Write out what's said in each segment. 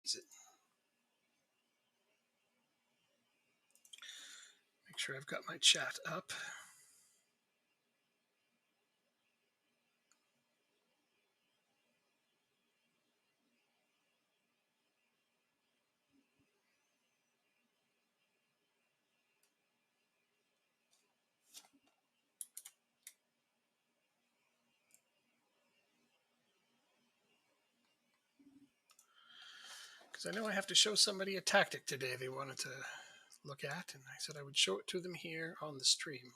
Is it? Make sure I've got my chat up. Because I know I have to show somebody a tactic today they wanted to look at, and I said I would show it to them here on the stream.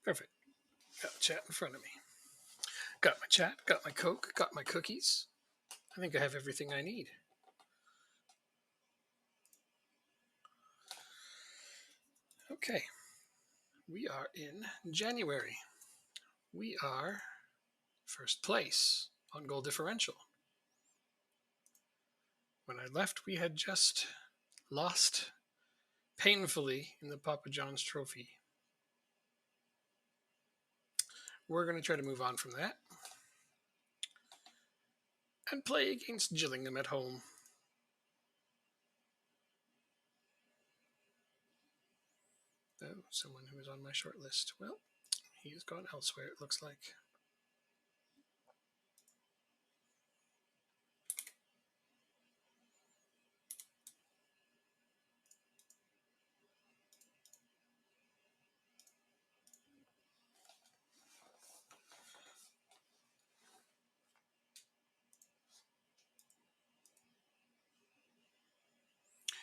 Perfect. Got the chat in front of me. Got my chat, got my Coke, got my cookies. I think I have everything I need. Okay. We are in January. We are first place on goal differential. When I left, we had just lost painfully in the Papa John's Trophy. We're going to try to move on from that and play against Gillingham at home. Oh, someone who is on my short list. Well, he has gone elsewhere, it looks like.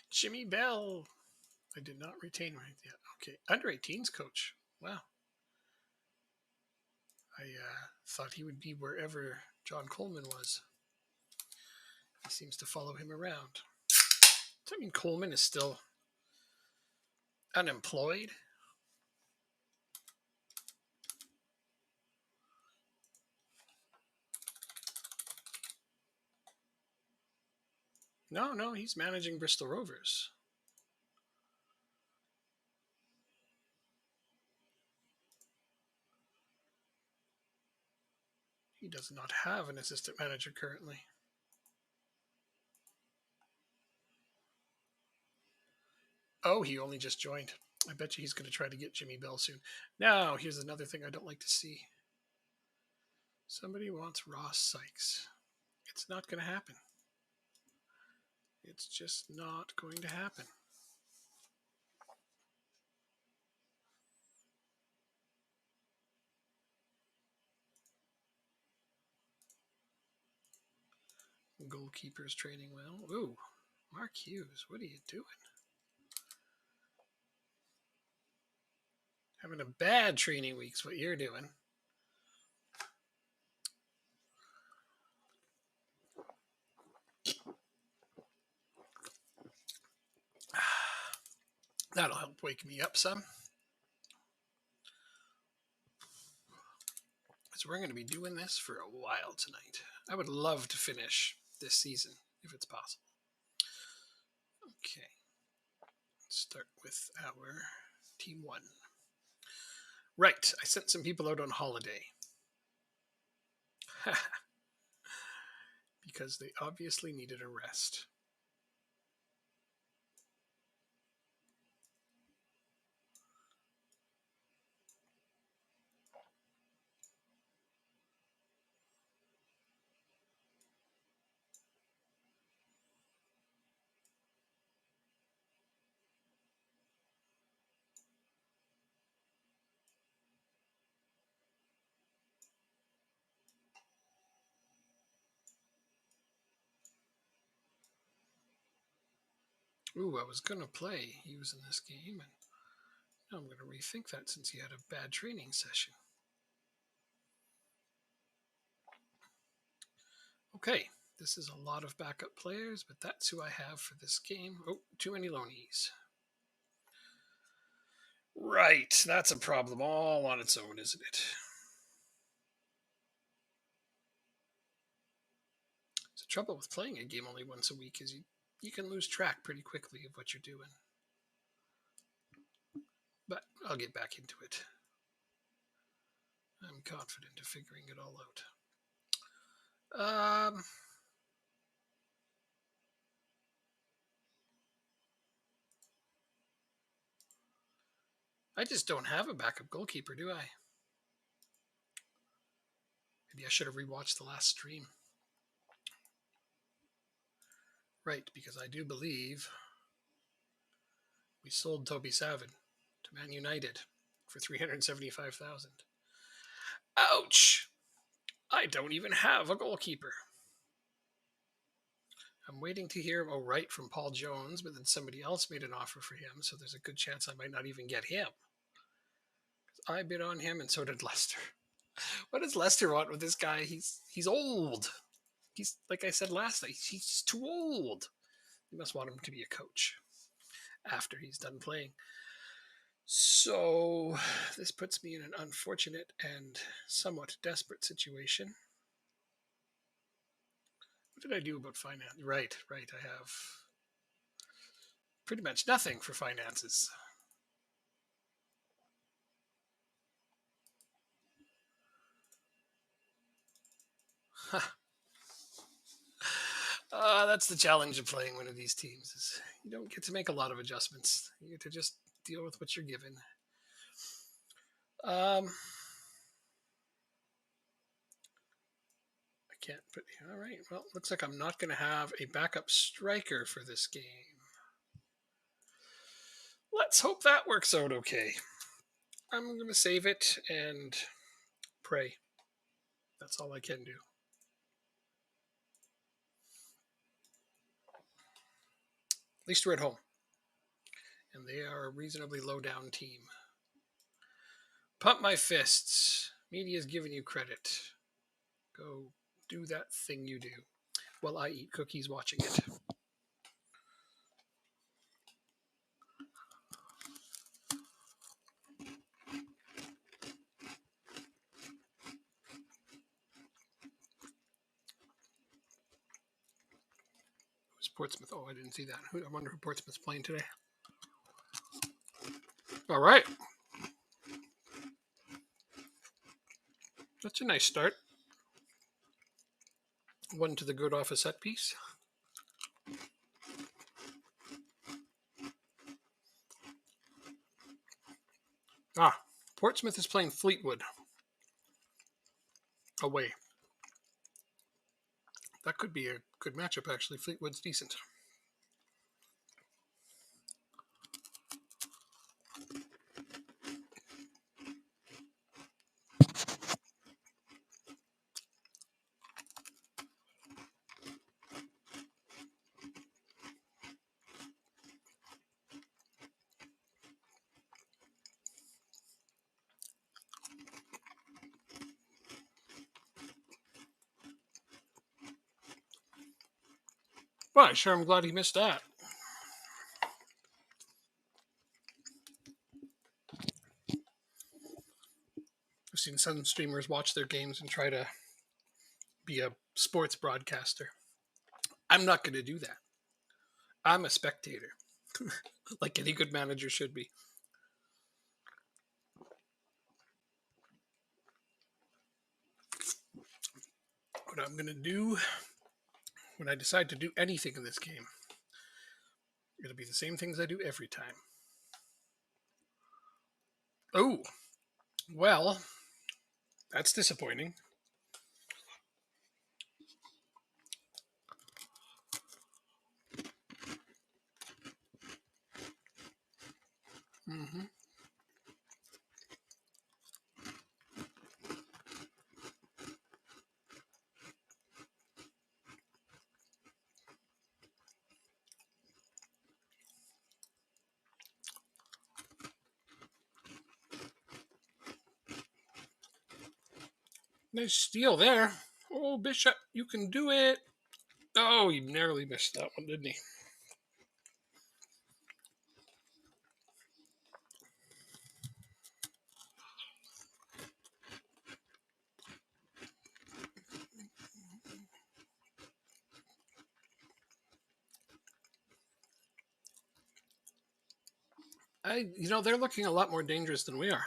Jimmy Bell. I did not retain right yet. Okay, under 18s coach. Wow. I thought he would be wherever John Coleman was. He seems to follow him around. Does that mean Coleman is still unemployed? No, he's managing Bristol Rovers. He does not have an assistant manager currently. Oh, he only just joined. I bet you he's going to try to get Jimmy Bell soon. Now, here's another thing I don't like to see. Somebody wants Ross Sykes. It's not going to happen. It's just not going to happen. Goalkeepers training well. Ooh, Mark Hughes, what are you doing? Having a bad training week's what you're doing. That'll help wake me up some. So we're going to be doing this for a while tonight. I would love to finish this season if it's possible. Okay. Let's start with our team one. Right. I sent some people out on holiday. Because they obviously needed a rest. Ooh, I was going to play Hughes in this game, and now I'm going to rethink that since he had a bad training session. Okay, this is a lot of backup players, but that's who I have for this game. Oh, too many loanies. Right, that's a problem all on its own, isn't it? So The trouble with playing a game only once a week is you can lose track pretty quickly of what you're doing. But I'll get back into it. I'm confident of figuring it all out. I just don't have a backup goalkeeper, do I? Maybe I should have rewatched the last stream. Right, because I do believe we sold Toby Savin to Man United for $375,000. Ouch! I don't even have a goalkeeper. I'm waiting to hear right from Paul Jones, but then somebody else made an offer for him, so there's a good chance I might not even get him. I bid on him, and so did Leicester. What does Leicester want with this guy? He's old. He's, like I said last night, he's too old. They must want him to be a coach after he's done playing. So this puts me in an unfortunate and somewhat desperate situation. What did I do about finance? Right. I have pretty much nothing for finances. That's the challenge of playing one of these teams. Is you don't get to make a lot of adjustments. You get to just deal with what you're given. I can't put. All right. Well, looks like I'm not going to have a backup striker for this game. Let's hope that works out okay. I'm going to save it and pray. That's all I can do. At least we're at home. And they are a reasonably low-down team. Pump my fists. Media's giving you credit. Go do that thing you do while I eat cookies watching it. Who's Portsmouth? Oh, I didn't see that. I wonder who Portsmouth's playing today. All right. That's a nice start. One to the good off a set piece. Portsmouth is playing Fleetwood away. That could be a good matchup, actually. Fleetwood's decent. Well, sure, I'm glad he missed that. I've seen some streamers watch their games and try to be a sports broadcaster. I'm not going to do that. I'm a spectator, like any good manager should be. What I'm going to do when I decide to do anything in this game, it'll be the same things I do every time. Oh, well, that's disappointing. Mm-hmm. Nice steal there. Oh, Bishop, you can do it. Oh, he narrowly missed that one, didn't he? They're looking a lot more dangerous than we are.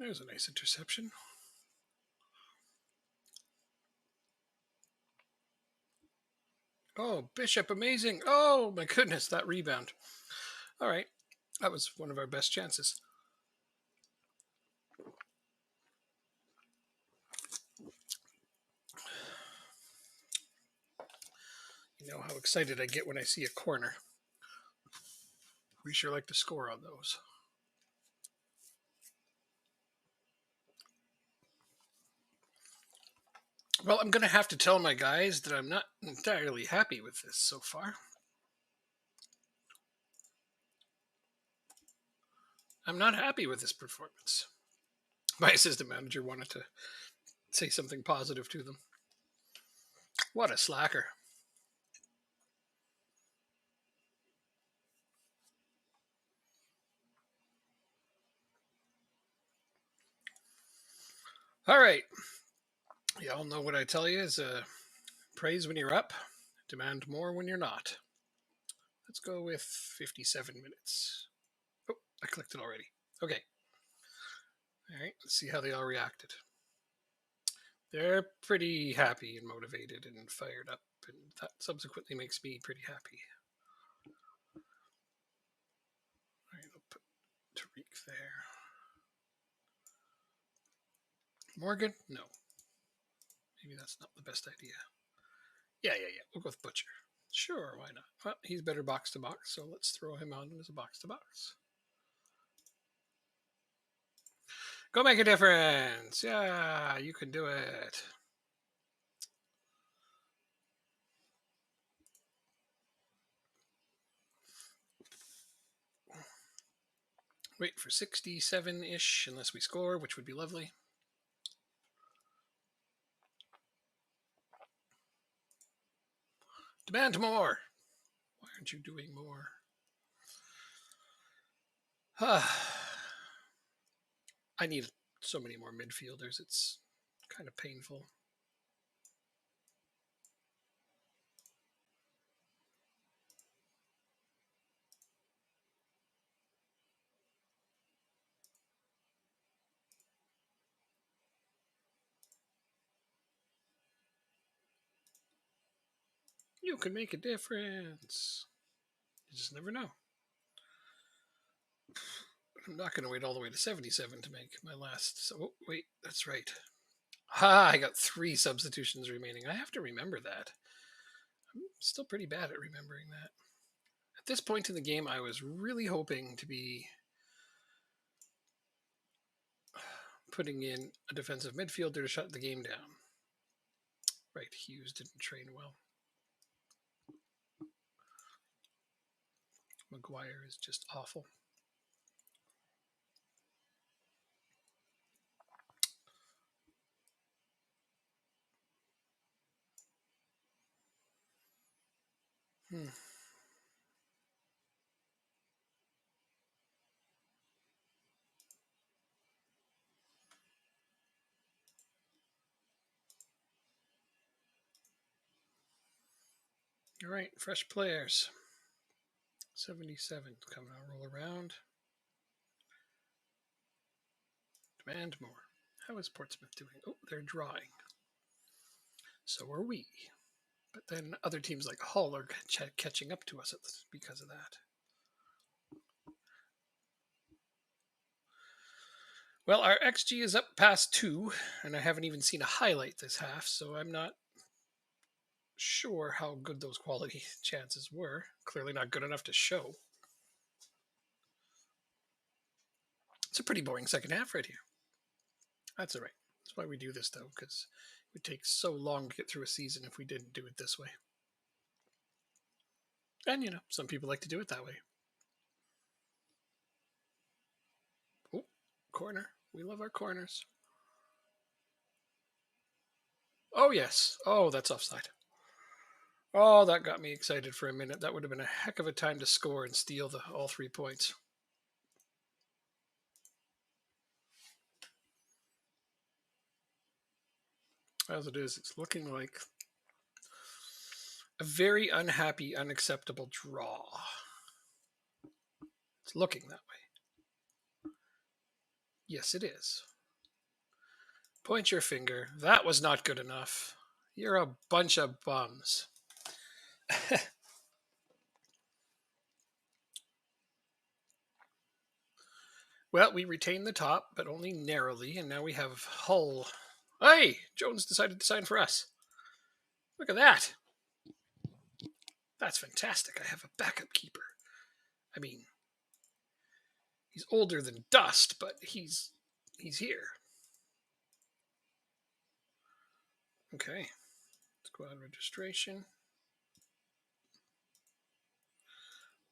There's a nice interception. Oh, Bishop, amazing. Oh, my goodness, that rebound. All right. That was one of our best chances. You know how excited I get when I see a corner. We sure like to score on those. Well, I'm going to have to tell my guys that I'm not entirely happy with this so far. I'm not happy with this performance. My assistant manager wanted to say something positive to them. What a slacker. All right. Y'all know what I tell you is praise when you're up, demand more when you're not. Let's go with 57 minutes. Oh, I clicked it already. Okay. All right, let's see how they all reacted. They're pretty happy and motivated and fired up, and that subsequently makes me pretty happy. All right, I'll put Tariq there. Morgan? No. Maybe that's not the best idea. Yeah. We'll go with Butcher. Sure, why not? Well, he's better box to box, so let's throw him on as a box to box. Go make a difference. Yeah, you can do it. Wait for 67-ish, unless we score, which would be lovely. Demand more. Why aren't you doing more? I need so many more midfielders. It's kind of painful. You can make a difference. You just never know. I'm not going to wait all the way to 77 to make my last. So, oh, wait, that's right. Ha! I got 3 substitutions remaining. I have to remember that. I'm still pretty bad at remembering that. At this point in the game, I was really hoping to be putting in a defensive midfielder to shut the game down. Right, Hughes didn't train well. Maguire is just awful. All right, fresh players. 77 coming out, roll around. Demand more. How is Portsmouth doing? Oh, they're drawing. So are we. But then other teams like Hull are catching up to us because of that. Well, our XG is up past 2, and I haven't even seen a highlight this half, so I'm not sure how good those quality chances were. Clearly not good enough to show. It's a pretty boring second half right here. That's all right. That's why we do this, though, because it would take so long to get through a season if we didn't do it this way. And, some people like to do it that way. Oh, corner. We love our corners. Oh, yes. Oh, that's offside. Oh, that got me excited for a minute. That would have been a heck of a time to score and steal the all 3 points. As it is, it's looking like a very unhappy, unacceptable draw. It's looking that way. Yes, it is. Point your finger. That was not good enough. You're a bunch of bums. Well, we retain the top, but only narrowly, and now we have Hull. Hey, Jones decided to sign for us. Look at that. That's fantastic. I have a backup keeper. I mean, he's older than dust, but he's here. Okay. Squad registration.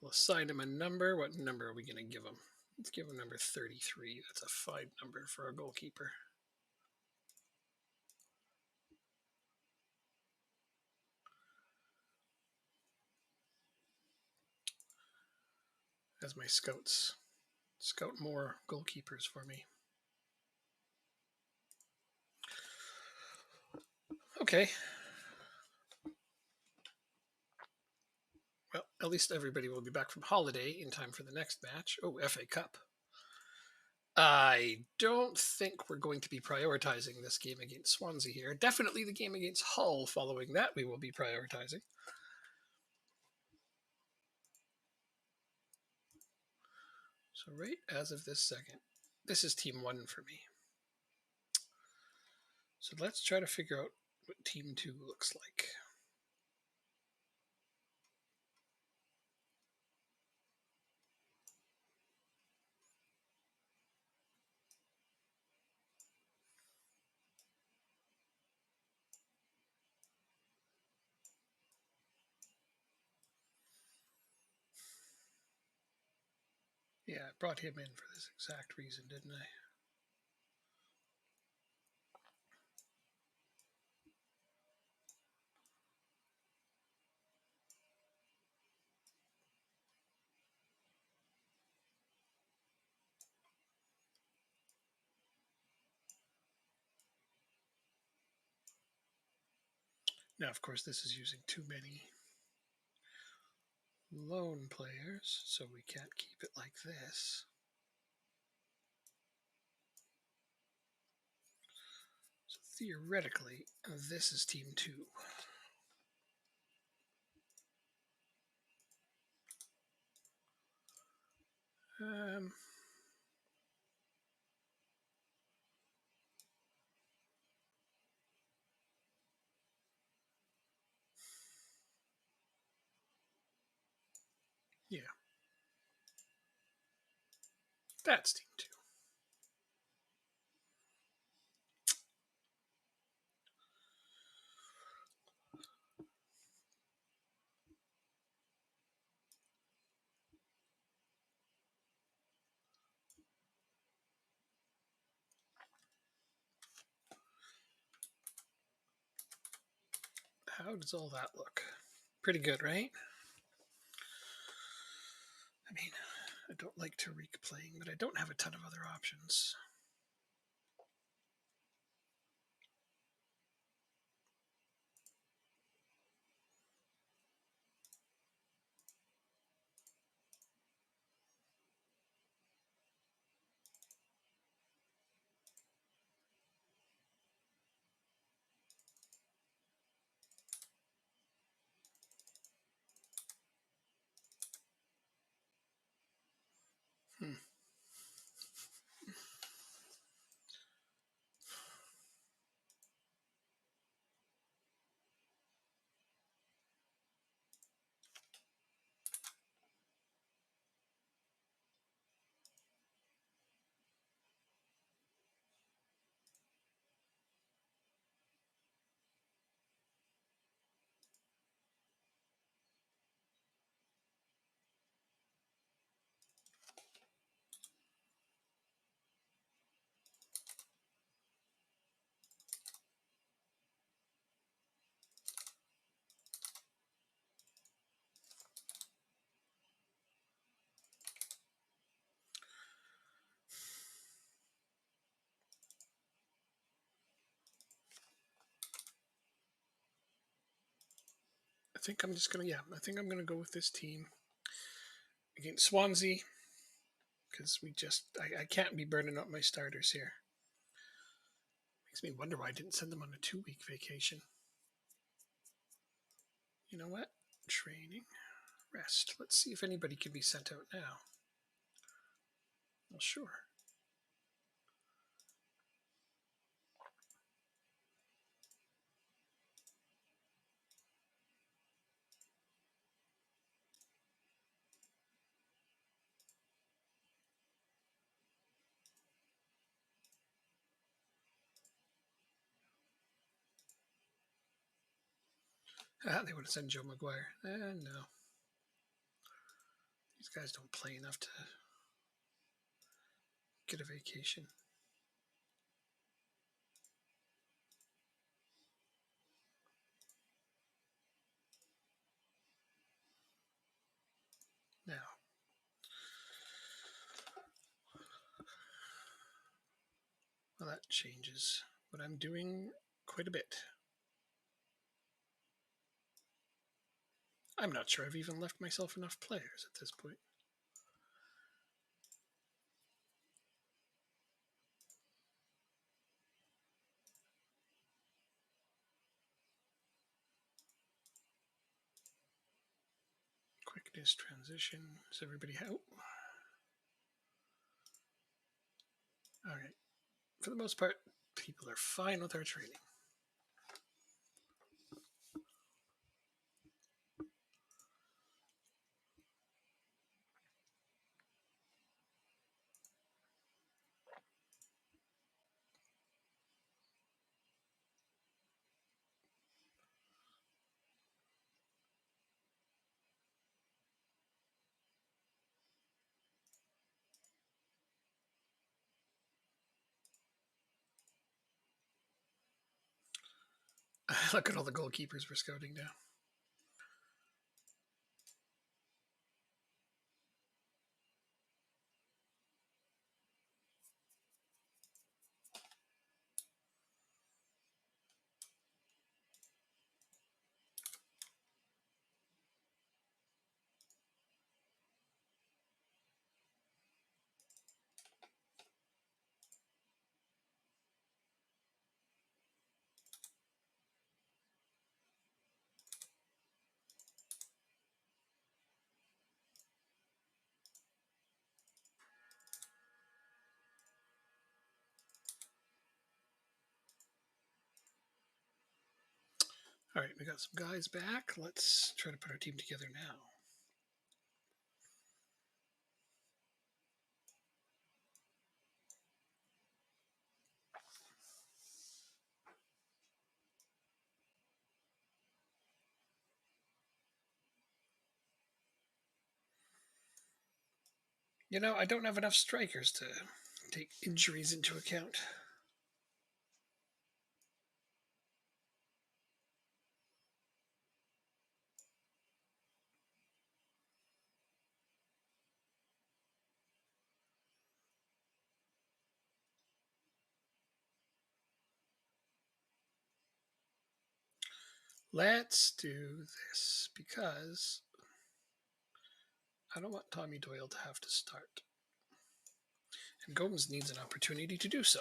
We'll assign him a number. What number are we going to give him? Let's give him number 33. That's a fine number for a goalkeeper. As my scouts scout more goalkeepers for me. Okay. Well, at least everybody will be back from holiday in time for the next match. Oh, FA Cup. I don't think we're going to be prioritizing this game against Swansea here. Definitely the game against Hull following that we will be prioritizing. So right as of this second, this is team 1 for me. So let's try to figure out what team 2 looks like. Yeah, I brought him in for this exact reason, didn't I? Now, of course, this is using too many lone players, so we can't keep it like this. So theoretically, this is team 2. Yeah, that's team 2. How does all that look? Pretty good, right? I mean, I don't like Tariq playing, but I don't have a ton of other options. think I'm just gonna I think I'm gonna go with this team against Swansea because I can't be burning up my starters here. Makes me wonder why I didn't send them on a 2-week vacation. You know what? Training, rest. Let's see if anybody can be sent out now. Well, sure. They would have sent Joe Maguire. No. These guys don't play enough to get a vacation. Now, well, that changes what I'm doing quite a bit. I'm not sure I've even left myself enough players at this point. Quickness, transition. Is everybody out? All right. For the most part, people are fine with our training. Look at all the goalkeepers we're scouting now. All right, we got some guys back. Let's try to put our team together now. You know, I don't have enough strikers to take injuries into account. Let's do this because I don't want Tommy Doyle to have to start. And Gomes needs an opportunity to do so.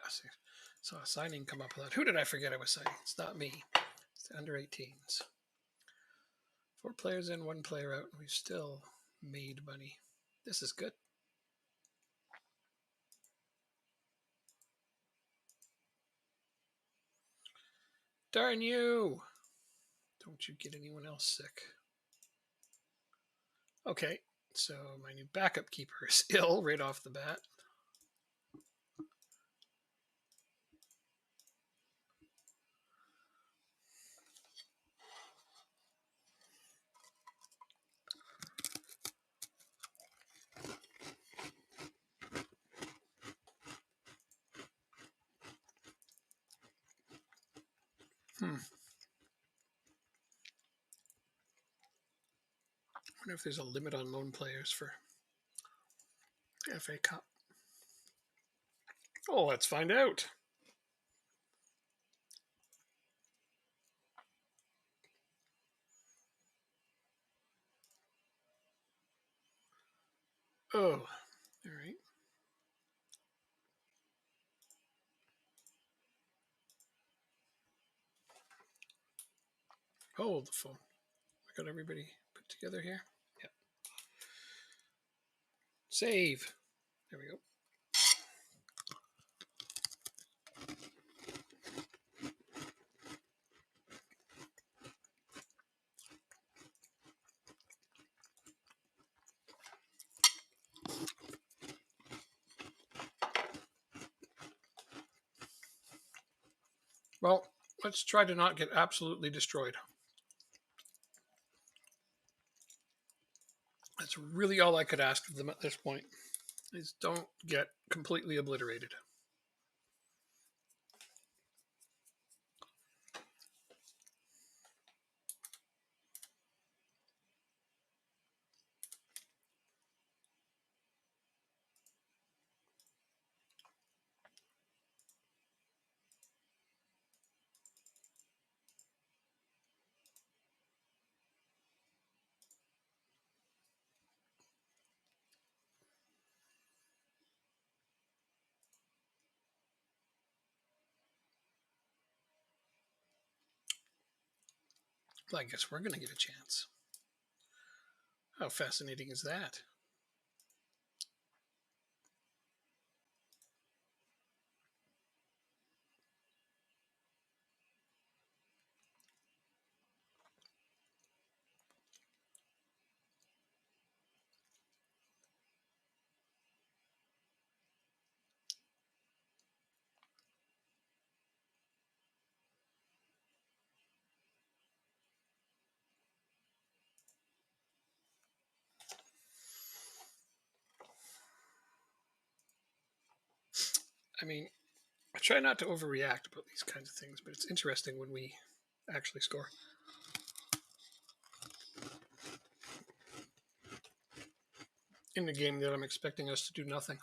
See, saw a signing come up with that. Who did I forget I was signing? It's not me. It's the under 18s. 4 players in, 1 player out, and we've still made money. This is good. Darn you! Don't you get anyone else sick. Okay, So my new backup keeper is ill right off the bat. I wonder if there's a limit on loan players for the FA Cup. Oh, let's find out. Oh, all right. Hold the phone. I got everybody put together here. Yep. Save. There we go. Well, let's try to not get absolutely destroyed. That's really all I could ask of them at this point, is don't get completely obliterated. Well, I guess we're going to get a chance. How fascinating is that? I mean, I try not to overreact about these kinds of things, but it's interesting when we actually score. In the game that I'm expecting us to do nothing.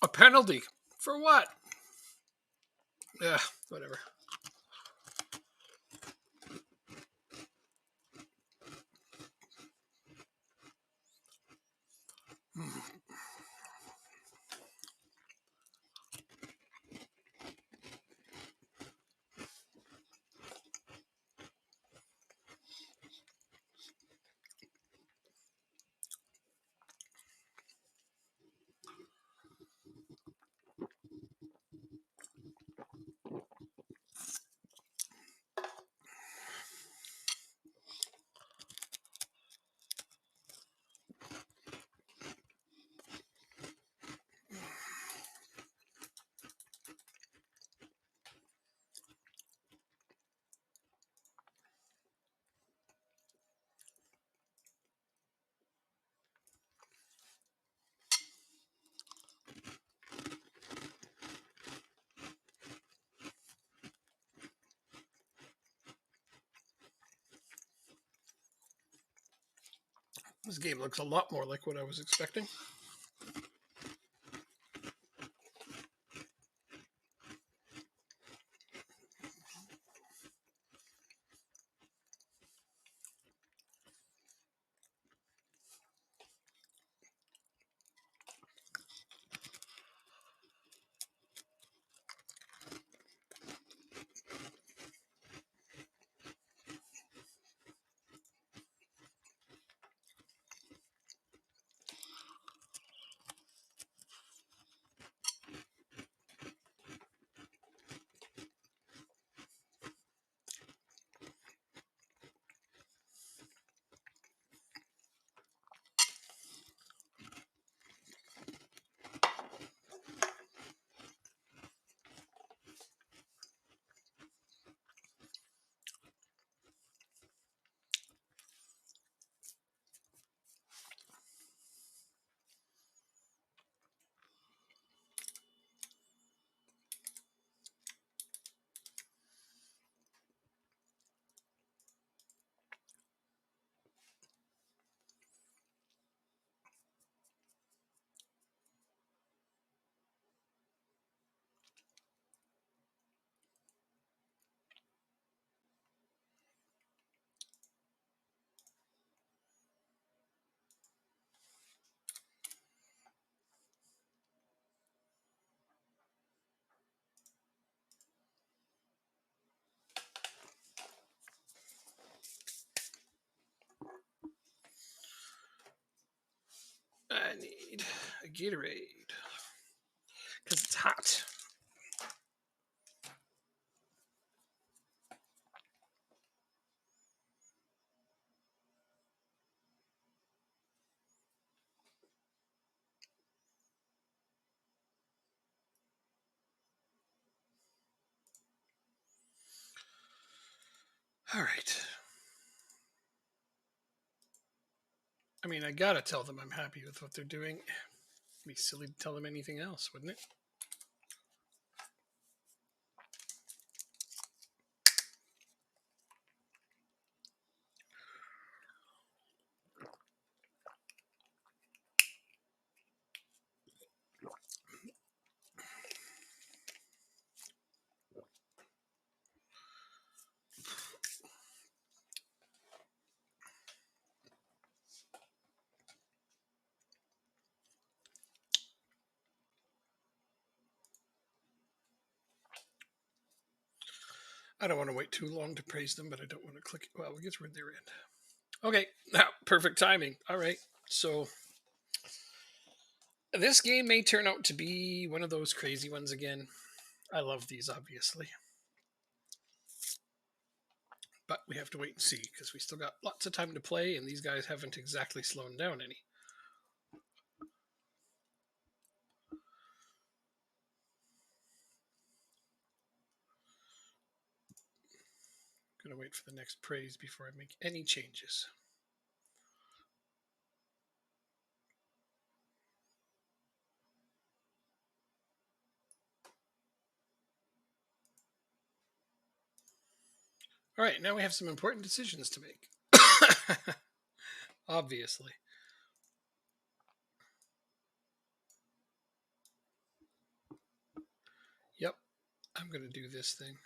A penalty? For what? Yeah, whatever. This game looks a lot more like what I was expecting. I need a Gatorade because it's hot. All right. I mean, I gotta tell them I'm happy with what they're doing. It'd be silly to tell them anything else, wouldn't it? I don't want to wait too long to praise them, but I don't want to click. Well, I guess we're at their end. Okay, now perfect timing. All right, so this game may turn out to be one of those crazy ones again. I love these, obviously, but we have to wait and see because we still got lots of time to play, and these guys haven't exactly slowed down any. Gonna wait for the next praise before I make any changes. All right, now we have some important decisions to make. Obviously. Yep, I'm gonna do this thing.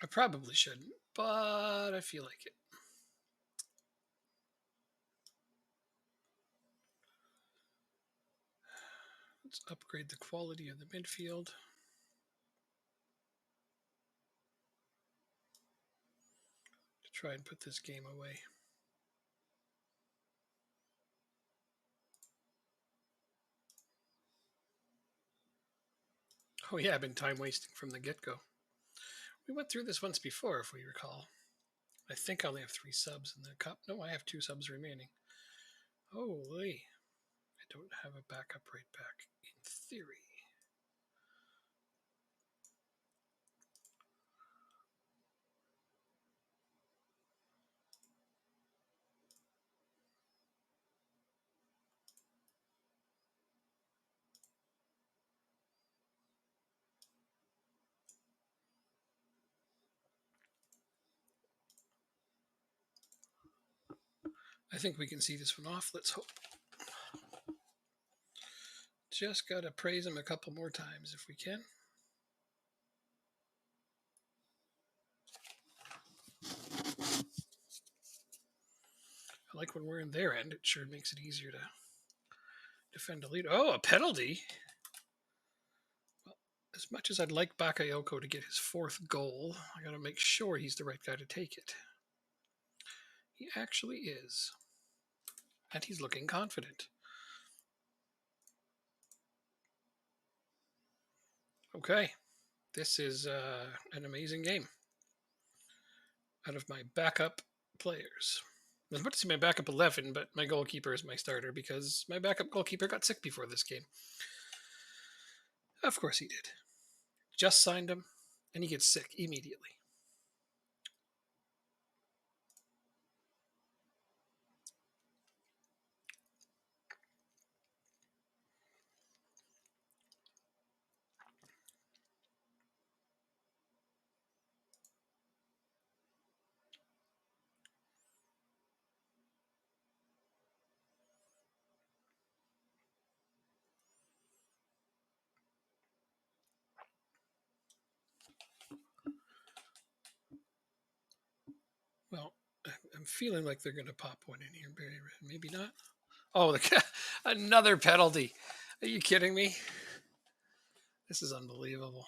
I probably shouldn't, but I feel like it. Let's upgrade the quality of the midfield. To try and put this game away. Oh yeah, I've been time wasting from the get-go. We went through this once before, if we recall. I think I only have 3 subs in the cup. No, I have 2 subs remaining. Holy. I don't have a backup right back, in theory. I think we can see this one off. Let's hope. Just gotta praise him a couple more times if we can. I like when we're in their end. It sure makes it easier to defend a lead. Oh, a penalty. Well, as much as I'd like Bakayoko to get his 4th goal, I gotta make sure he's the right guy to take it. He actually is. And he's looking confident. Okay. This is an amazing game. Out of my backup players. I was about to say my backup 11, but my goalkeeper is my starter because my backup goalkeeper got sick before this game. Of course he did. Just signed him, and he gets sick immediately. Well, I'm feeling like they're going to pop one in here. Maybe not. Oh, another penalty. Are you kidding me? This is unbelievable.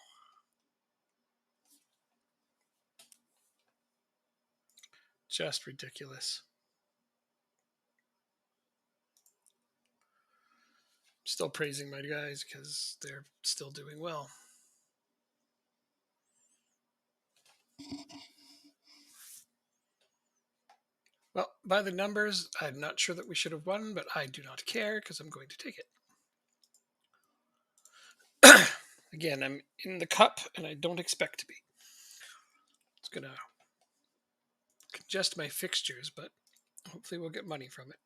Just ridiculous. Still praising my guys because they're still doing well. Well, by the numbers, I'm not sure that we should have won, but I do not care because I'm going to take it. Again, I'm in the cup and I don't expect to be. It's going to congest my fixtures, but hopefully we'll get money from it.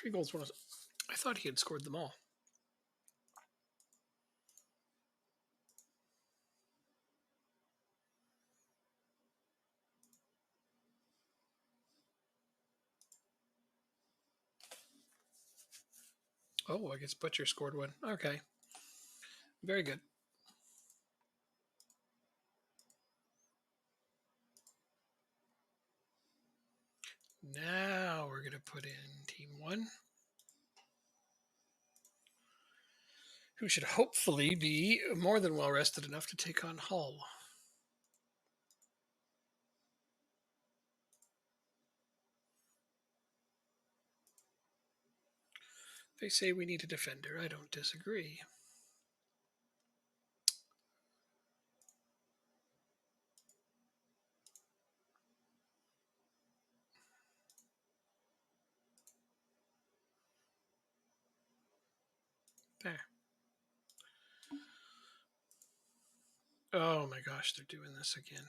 Three goals, one. I thought he had scored them all. Oh, I guess Butcher scored one. Okay. Very good. Now we're going to put in team one, who should hopefully be more than well rested enough to take on Hull. They say we need a defender. I don't disagree. There. Oh my gosh, they're doing this again.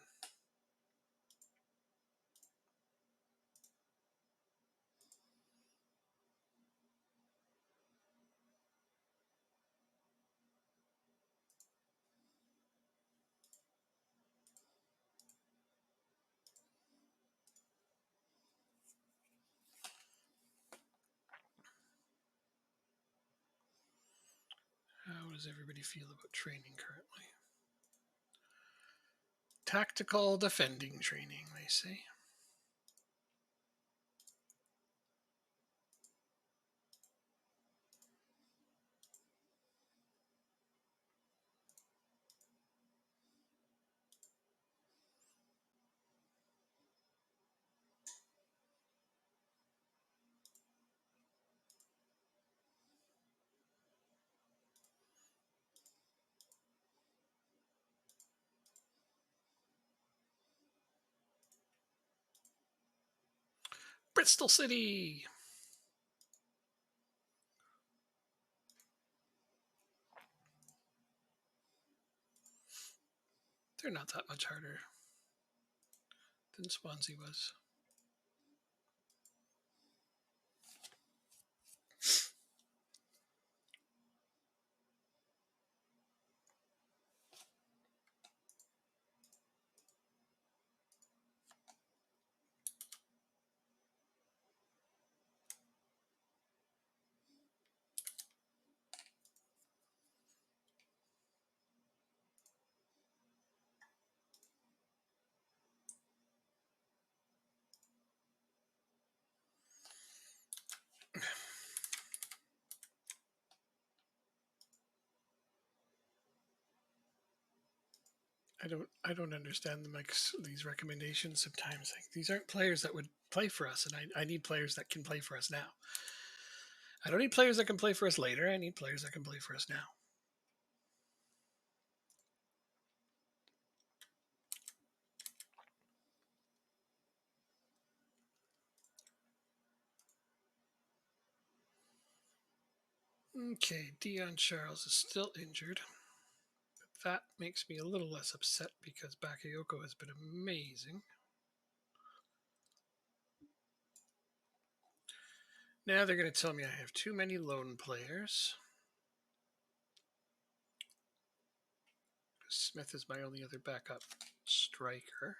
How does everybody feel about training currently? Tactical defending training, they say. Bristol City. They're not that much harder than Swansea was. I don't understand these recommendations sometimes. Like, these aren't players that would play for us, and I need players that can play for us now. I don't need players that can play for us later. I need players that can play for us now. Okay, Dion Charles is still injured. But that makes me a little less upset because Bakayoko has been amazing. Now they're going to tell me I have too many loan players. Smith is my only other backup striker.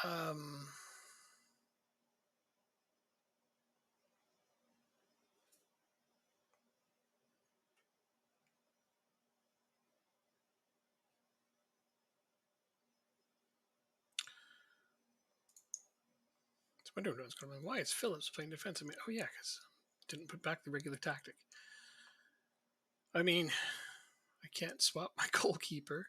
um, wondering what's going on. Why is Phillips playing defensive? Oh yeah, because didn't put back the regular tactic. I mean, I can't swap my goalkeeper.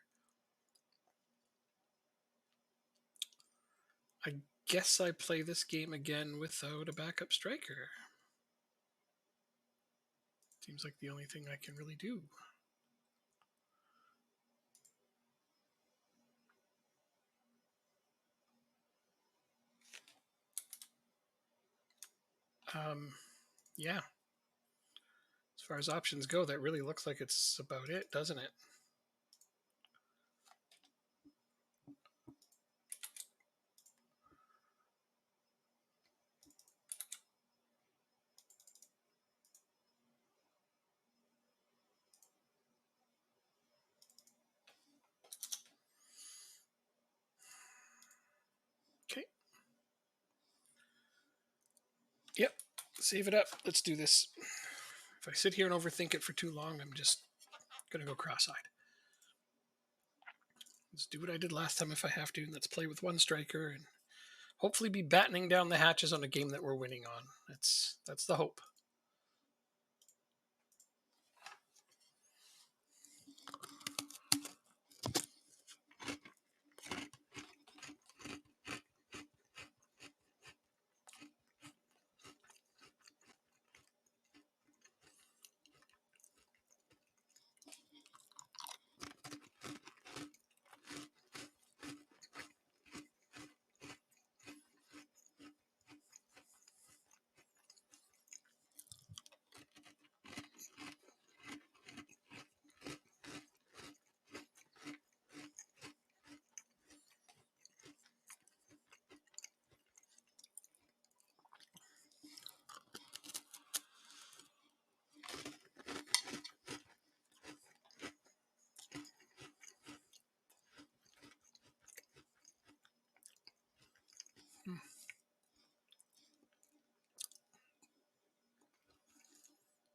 I guess I play this game again without a backup striker. Seems like the only thing I can really do. Yeah. As far as options go, that really looks like it's about it, doesn't it? Okay. Yep. Save it up. Let's do this. If I sit here and overthink it for too long, I'm just going to go cross-eyed. Let's do what I did last time if I have to, and let's play with one striker and hopefully be battening down the hatches on a game that we're winning on. That's the hope.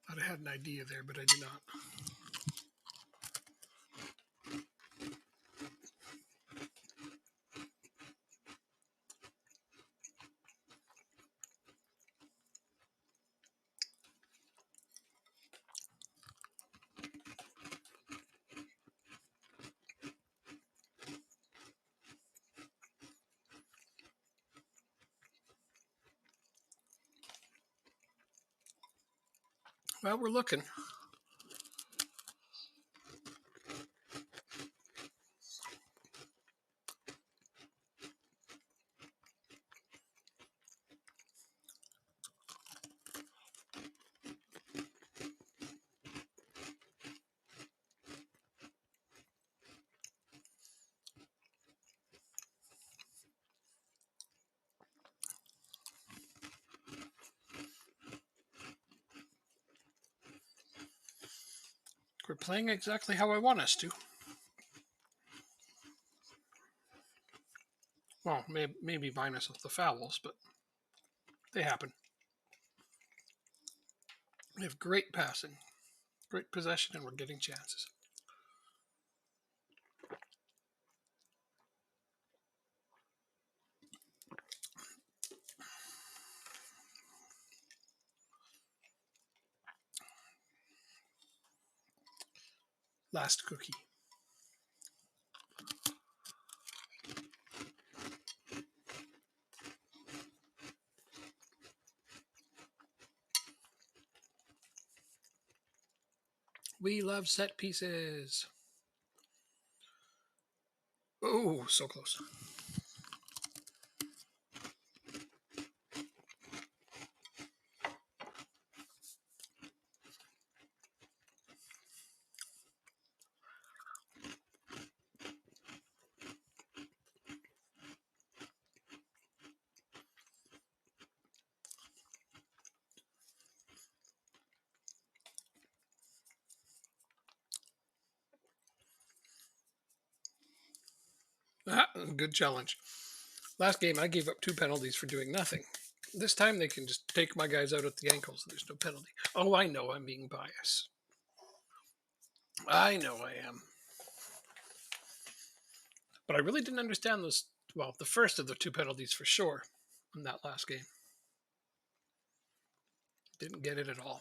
Thought I had an idea there, but I do not. Well, we're looking. We're playing exactly how I want us to. Well, maybe minus the fouls, but they happen. We have great passing, great possession, and we're getting chances. Last cookie. We love set pieces. Oh, so close. Good challenge. Last game, I gave up 2 penalties for doing nothing. This time, they can just take my guys out at the ankles. There's no penalty. Oh, I know I'm being biased. I know I am. But I really didn't understand those. Well, the first of the 2 penalties for sure in that last game. Didn't get it at all.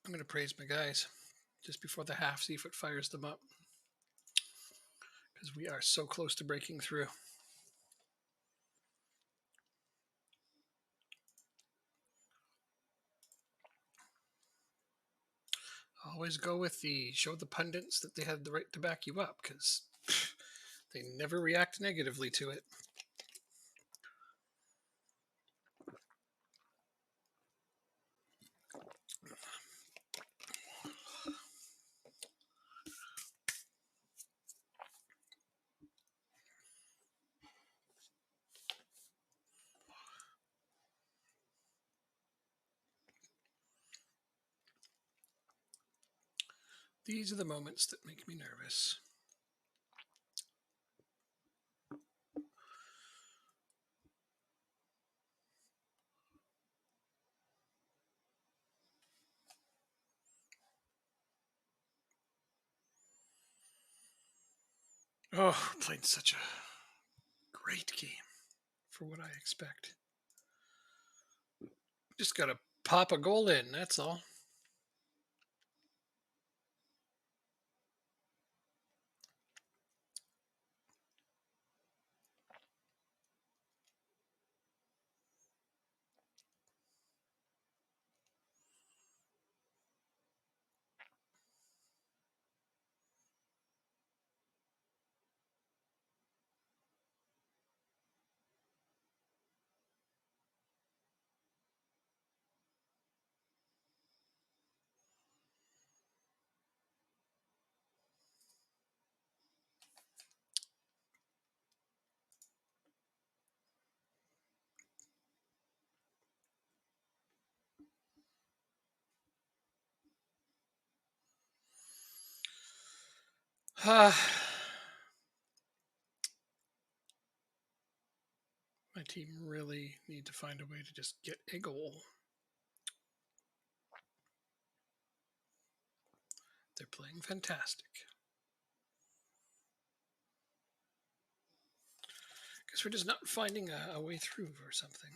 I'm going to praise my guys just before the half, see if it fires them up. Because we are so close to breaking through. Always go with show the pundits that they had the right to back you up, because they never react negatively to it. These are the moments that make me nervous. Oh, we're playing such a great game for what I expect. Just got to pop a goal in, that's all. My team really need to find a way to just get a goal. They're playing fantastic. Guess we're just not finding a way through or something.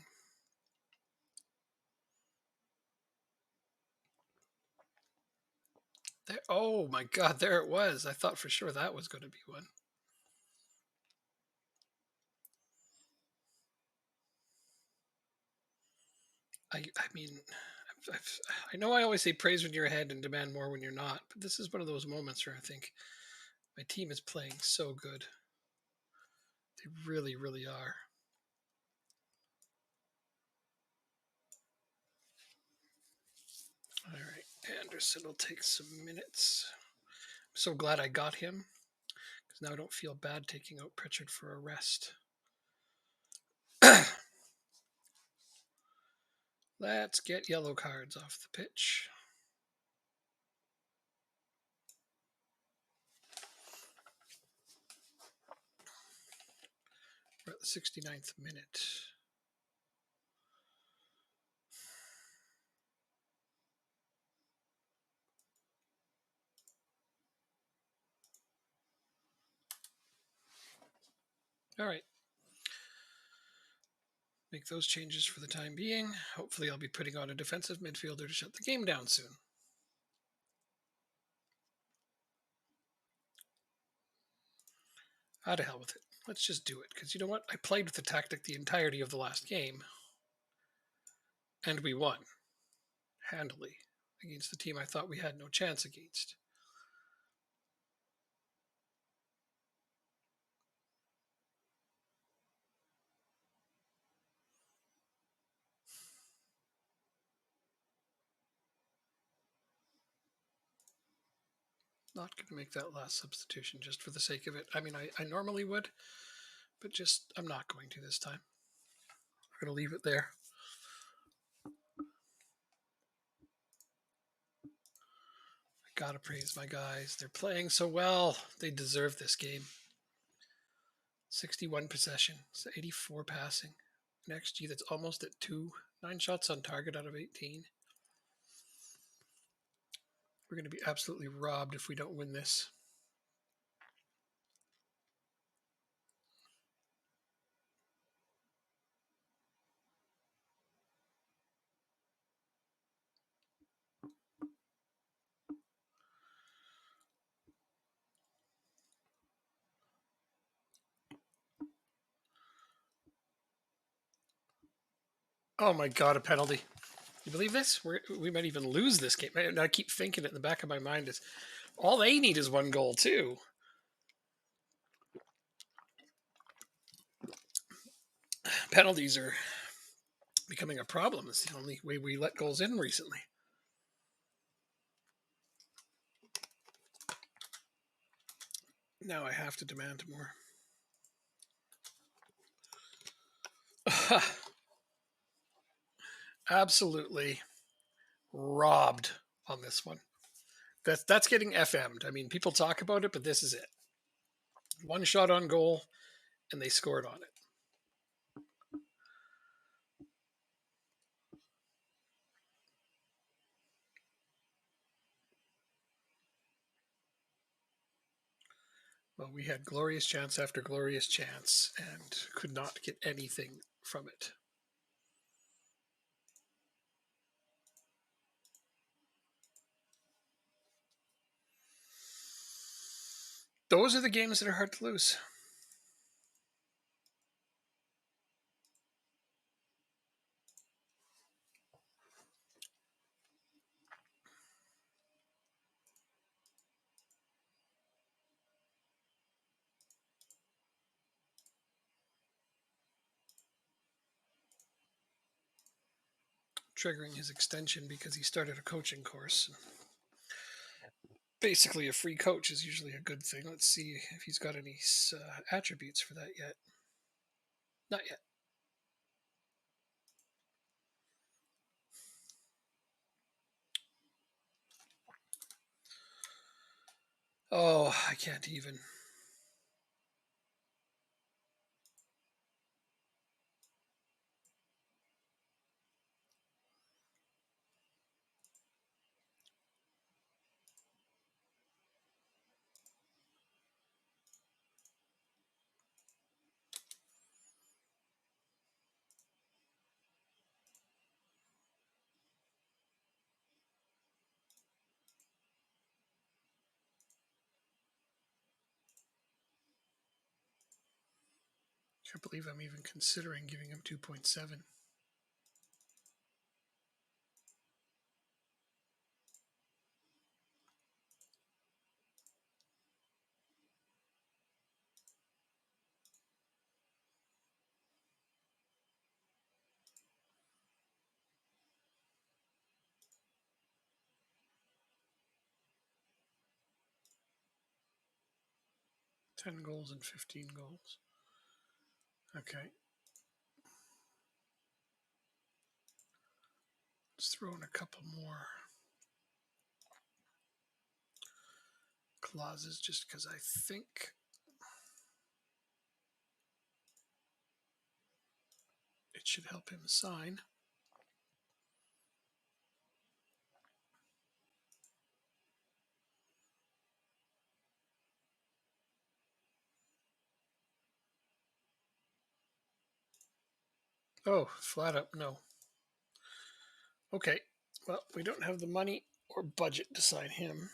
There, oh my God, there it was. I thought for sure that was going to be one. I mean, I know I always say praise when you're ahead and demand more when you're not, but this is one of those moments where I think my team is playing so good. They really, really are. All right, Anderson will take some minutes. I'm so glad I got him, because now I don't feel bad taking out Pritchard for a rest. Let's get yellow cards off the pitch. We're at the 69th minute. All right. Make those changes for the time being. Hopefully I'll be putting on a defensive midfielder to shut the game down soon. Ah, to hell with it. Let's just do it. Because you know what? I played with the tactic the entirety of the last game. And we won. Handily. Against the team I thought we had no chance against. Not going to make that last substitution just for the sake of it. I mean, I normally would. But just, I'm not going to this time. I'm going to leave it there. Gotta praise my guys. They're playing so well. They deserve this game. 61 possession, so 84 passing. An XG that's almost at 2. 9 shots on target out of 18. We're going to be absolutely robbed if we don't win this. Oh my God, a penalty. You believe this? We might even lose this game. I keep thinking it in the back of my mind is all they need is one goal too. Penalties are becoming a problem. It's the only way we let goals in recently. Now I have to demand more. Absolutely robbed on this one. That's getting FM'd. I mean, people talk about it, but this is it. One shot on goal, and they scored on it. Well, we had glorious chance after glorious chance and could not get anything from it. Those are the games that are hard to lose. Triggering his extension because he started a coaching course. Basically, a free coach is usually a good thing. Let's see if he's got any attributes for that yet. Not yet. Oh, I can't even. Can't believe I'm even considering giving him 2.7. $10 goals and 15 goals. Okay. Let's throw in a couple more clauses just because I think it should help him sign. Oh, flat up, no. Okay, well, we don't have the money or budget to sign him.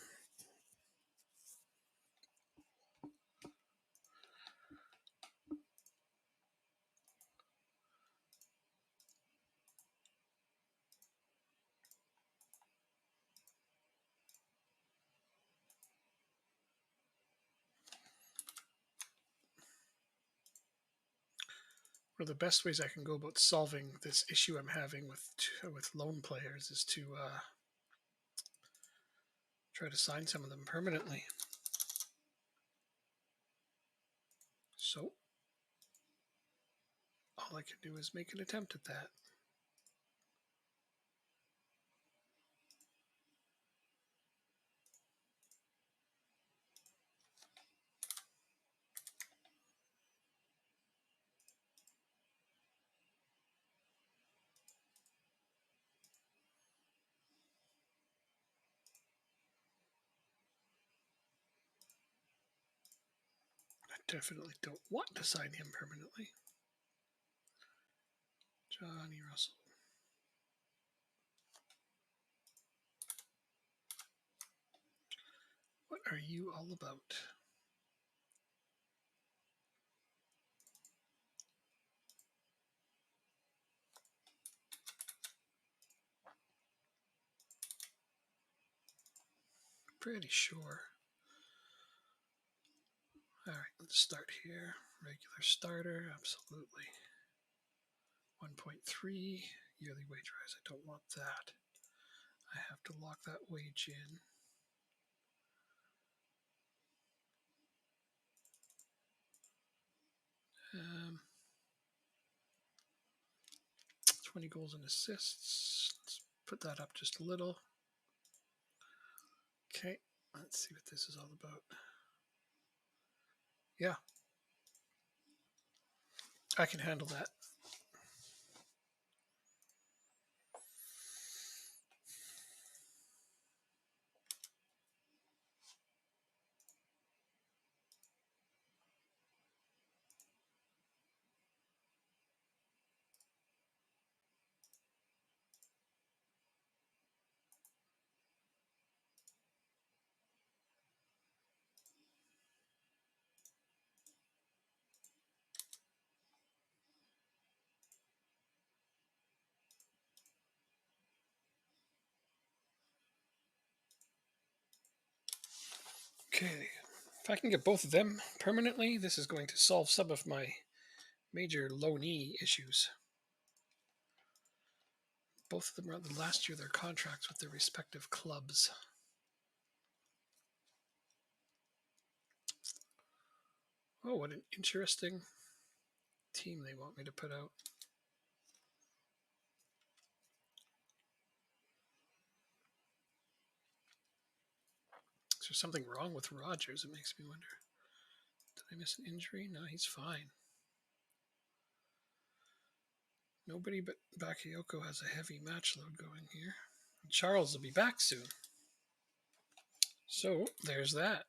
One of the best ways I can go about solving this issue I'm having with loan players is to try to sign some of them permanently. So all I can do is make an attempt at that. I definitely don't want to sign him permanently. Johnny Russell. What are you all about? Pretty sure. All right, let's start here. Regular starter, absolutely. 1.3 yearly wage rise. I don't want that. I have to lock that wage in. 20 goals and assists. Let's put that up just a little. Okay, let's see what this is all about. Yeah, I can handle that. Okay, if I can get both of them permanently, this is going to solve some of my major low knee issues. Both of them are the last year of their contracts with their respective clubs. Oh, what an interesting team they want me to put out. Is there something wrong with Rogers? It makes me wonder. Did I miss an injury? No, he's fine. Nobody but Bakayoko has a heavy match load going here. Charles will be back soon. So there's that.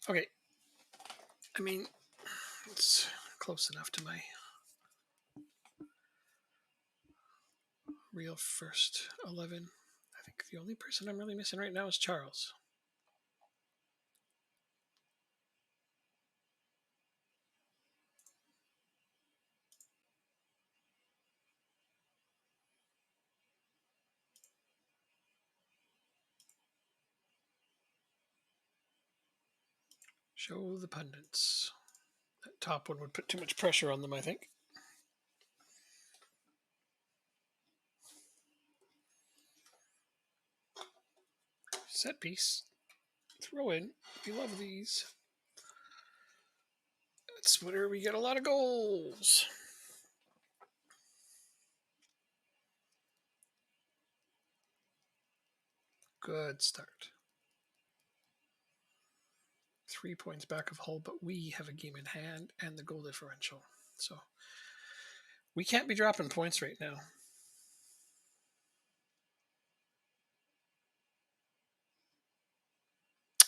Okay. I mean, it's close enough to my real first 11. I think the only person I'm really missing right now is Charles. Show the pundits. That top one would put too much pressure on them, I think. Set piece. Throw in. We love these. That's where we get a lot of goals. Good start. 3 points back of Hull, but we have a game in hand and the goal differential. So we can't be dropping points right now.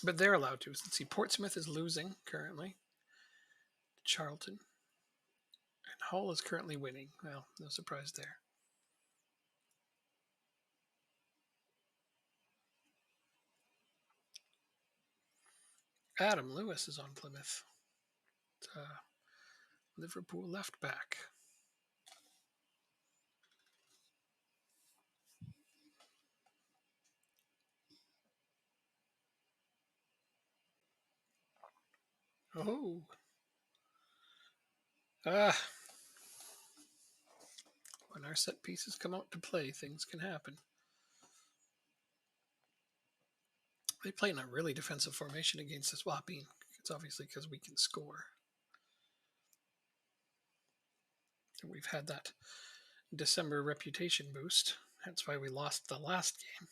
But they're allowed to. Let's see. Portsmouth is losing currently. Charlton. And Hull is currently winning. Well, no surprise there. Adam Lewis is on Plymouth. Liverpool left back. Oh. When our set pieces come out to play, things can happen. They play in a really defensive formation against us. Well, it's obviously because we can score. And we've had that December reputation boost. That's why we lost the last game.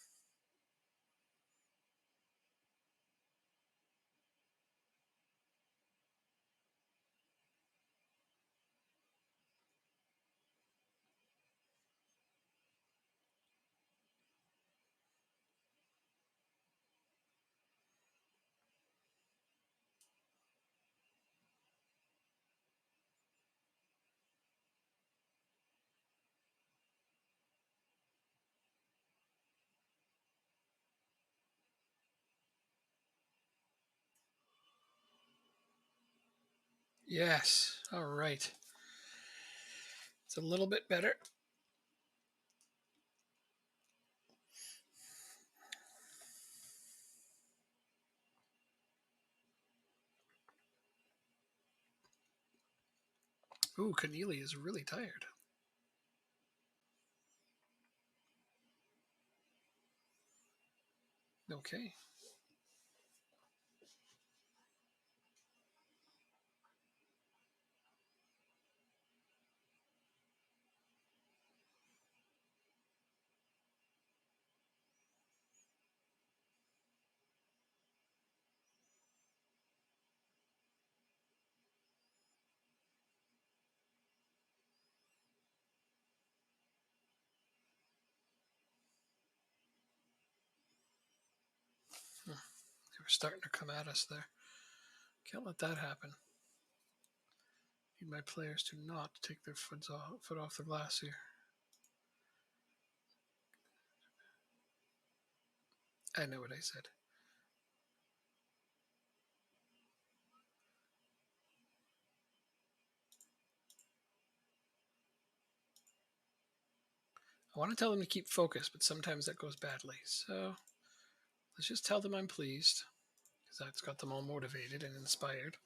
Yes. All right. It's a little bit better. Ooh, Keneally is really tired. Okay. They were starting to come at us there. Can't let that happen. Need my players to not take their foot off the glass here. I know what I said. I want to tell them to keep focused, but sometimes that goes badly. So let's just tell them I'm pleased, because that's got them all motivated and inspired.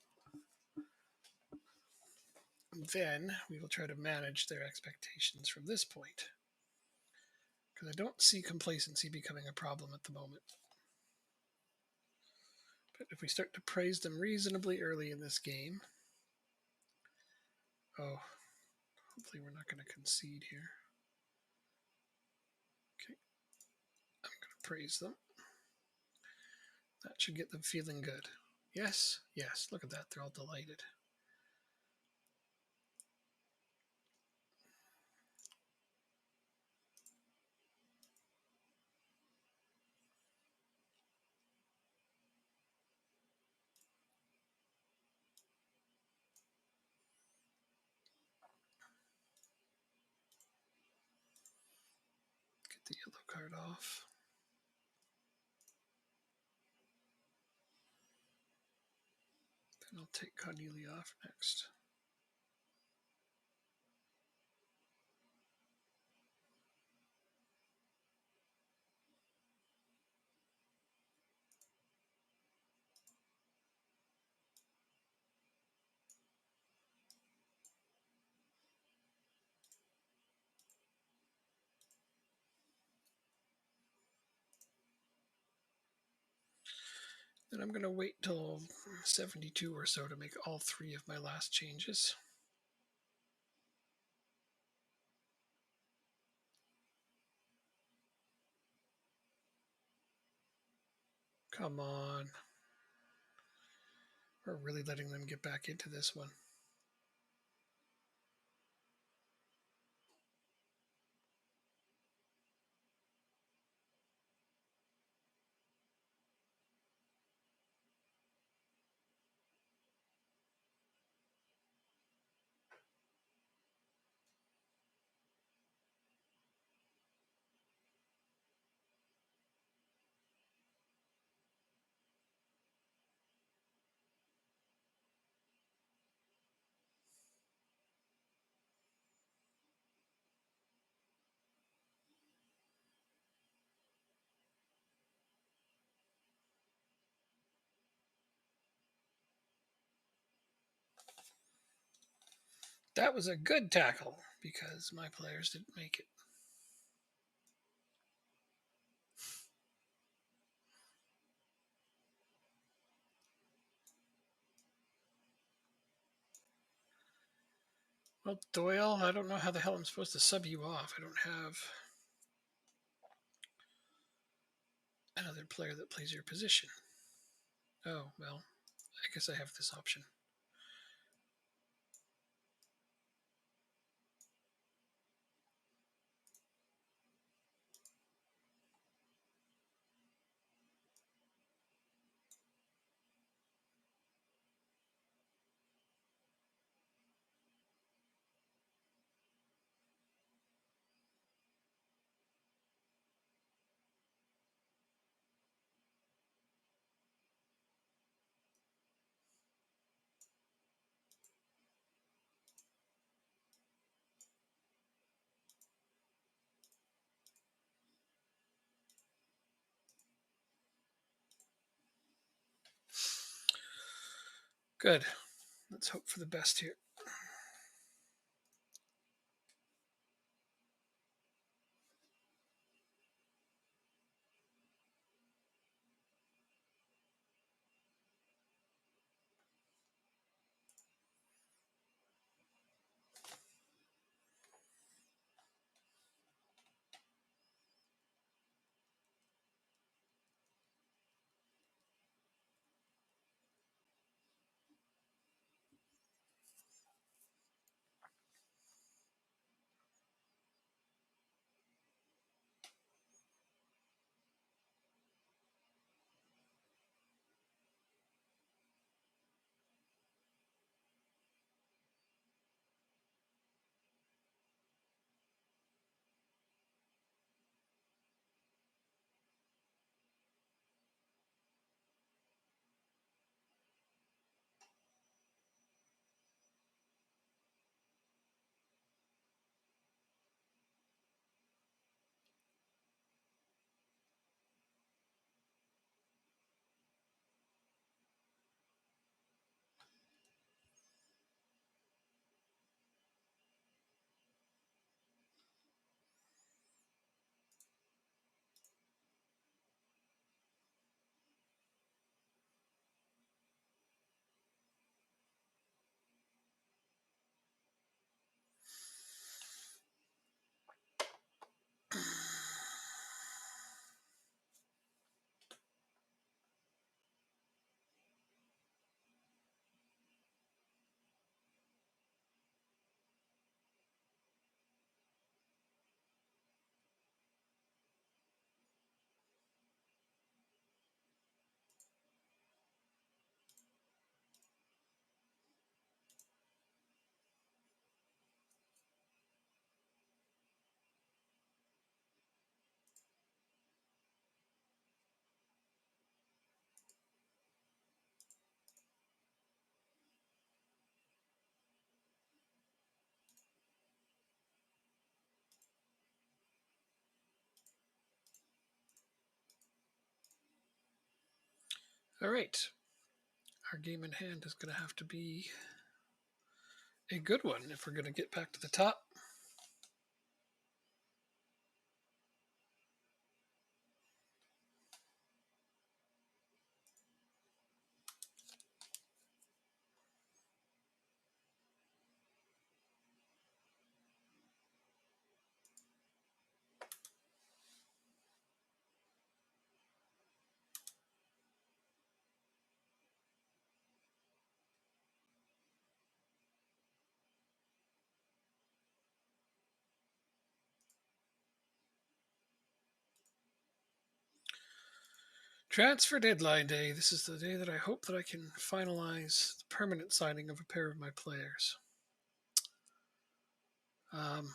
And then we will try to manage their expectations from this point, because I don't see complacency becoming a problem at the moment. But if we start to praise them reasonably early in this game, hopefully we're not going to concede here. Okay, I'm going to praise them. That should get them feeling good. Yes, look at that. They're all delighted. Get the yellow card off. Then I'll take Keneally off next. And I'm going to wait till 72 or so to make all three of my last changes. Come on. We're really letting them get back into this one. That was a good tackle because my players didn't make it. Well, Doyle, I don't know how the hell I'm supposed to sub you off. I don't have another player that plays your position. Oh, well, I guess I have this option. Good. Let's hope for the best here. All right. Our game in hand is going to have to be a good one if we're going to get back to the top. Transfer deadline day. This is the day that I hope that I can finalize the permanent signing of a pair of my players. It's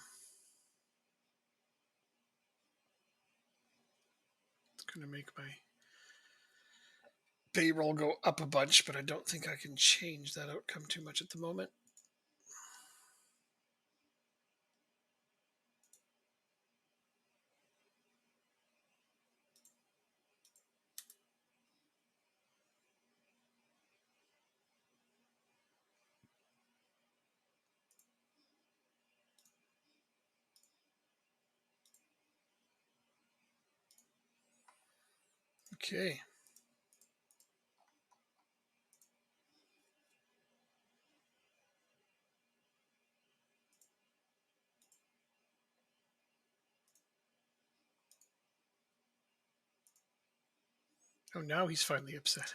going to make my payroll go up a bunch, but I don't think I can change that outcome too much at the moment. Okay. Oh, now he's finally upset.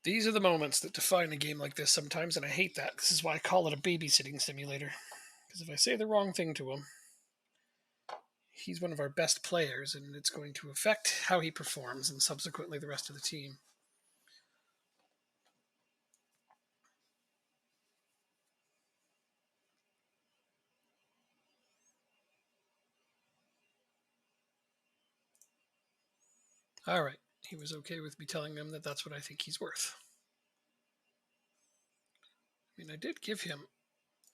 These are the moments that define a game like this sometimes, and I hate that. This is why I call it a babysitting simulator. Because if I say the wrong thing to him, he's one of our best players, and it's going to affect how he performs and subsequently the rest of the team. All right. He was okay with me telling him that that's what I think he's worth. I mean, I did give him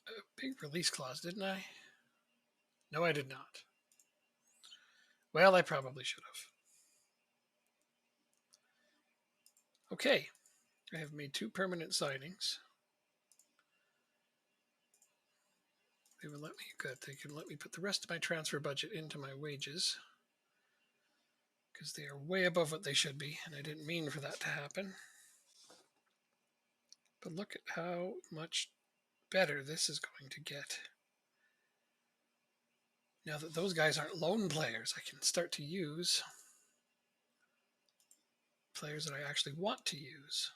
a big release clause, didn't I? No, I did not. Well, I probably should have. Okay. I have made 2 permanent signings. They will let me, good, they can let me put the rest of my transfer budget into my wages because they are way above what they should be, and I didn't mean for that to happen. But look at how much better this is going to get. Now that those guys aren't loan players, I can start to use players that I actually want to use.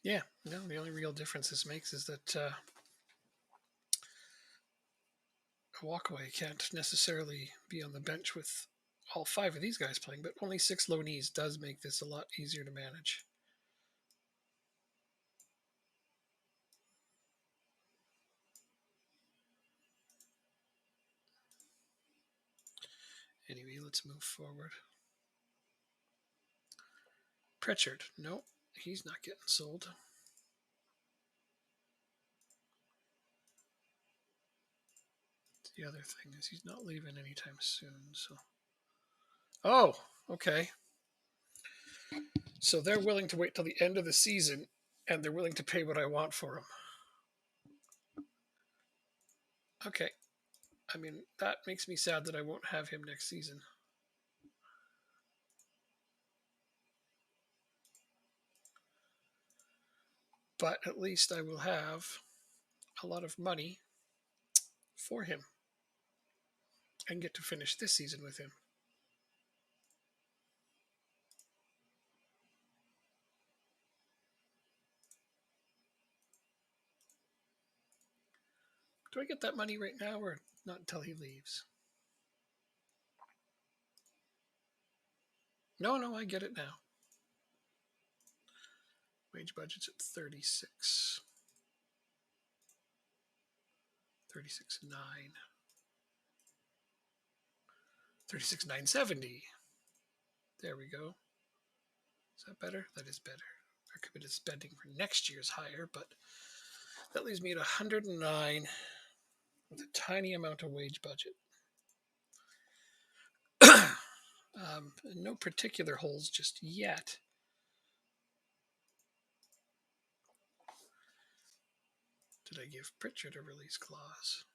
Yeah, no, the only real difference this makes is that a walkaway can't necessarily be on the bench with all 5 of these guys playing, but only 6 loanees does make this a lot easier to manage. Anyway, let's move forward. Pritchard, no, he's not getting sold. The other thing is he's not leaving anytime soon, so. Oh, okay. So they're willing to wait till the end of the season, and they're willing to pay what I want for him. Okay. I mean, that makes me sad that I won't have him next season. But at least I will have a lot of money for him and get to finish this season with him. Do I get that money right now or not until he leaves? No, I get it now. Wage budget's at 36. 36.9. 36,970. There we go. Is that better? That is better. Our committed spending for next year's higher, but that leaves me at 109. with a tiny amount of wage budget. No particular holes just yet. Did I give Pritchard a release clause?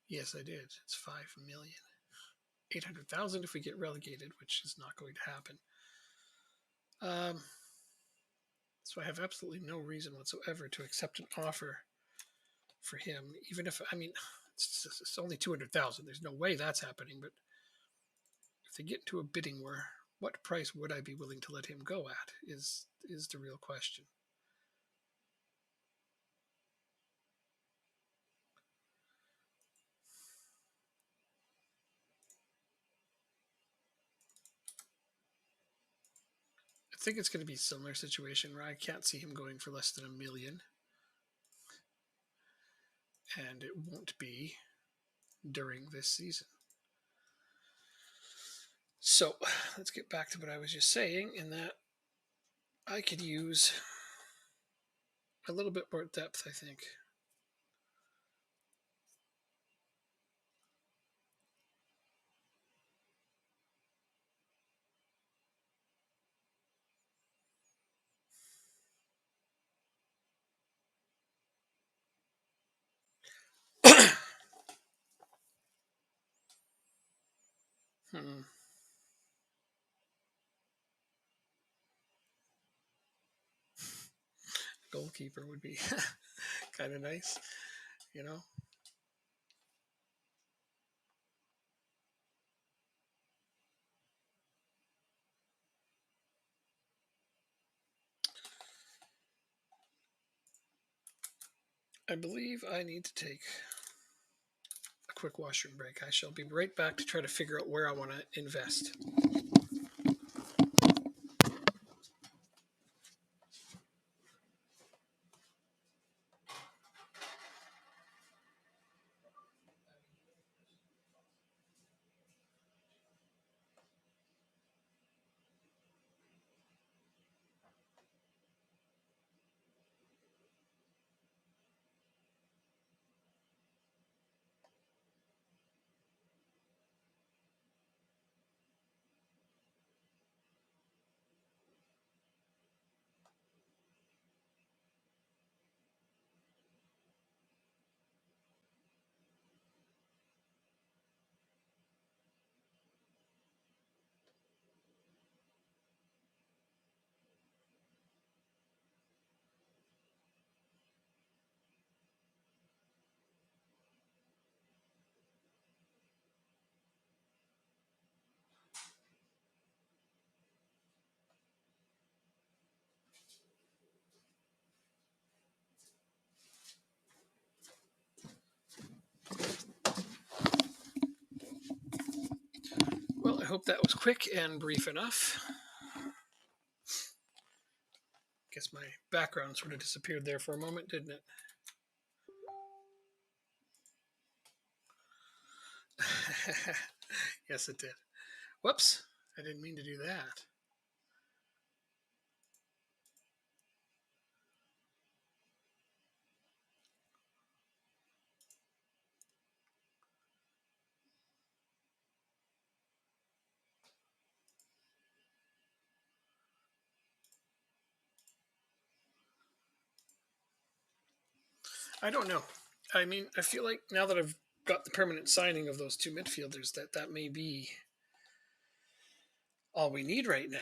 Yes, I did. It's 5,800,000 if we get relegated, which is not going to happen. So I have absolutely no reason whatsoever to accept an offer for him, even if, I mean, it's only 200,000. There's no way that's happening. But if they get into a bidding war, what price would I be willing to let him go at is the real question. I think it's going to be a similar situation where I can't see him going for less than $1 million. And it won't be during this season. So let's get back to what I was just saying, in that I could use a little bit more depth, I think. Goalkeeper would be kind of nice, you know. I believe I need to take a quick washroom break. I shall be right back to try to figure out where I want to invest. Well, I hope that was quick and brief enough. Guess my background sort of disappeared there for a moment, didn't it? Yes, it did. Whoops, I didn't mean to do that. I don't know. I mean, I feel like now that I've got the permanent signing of those two midfielders, that may be all we need right now.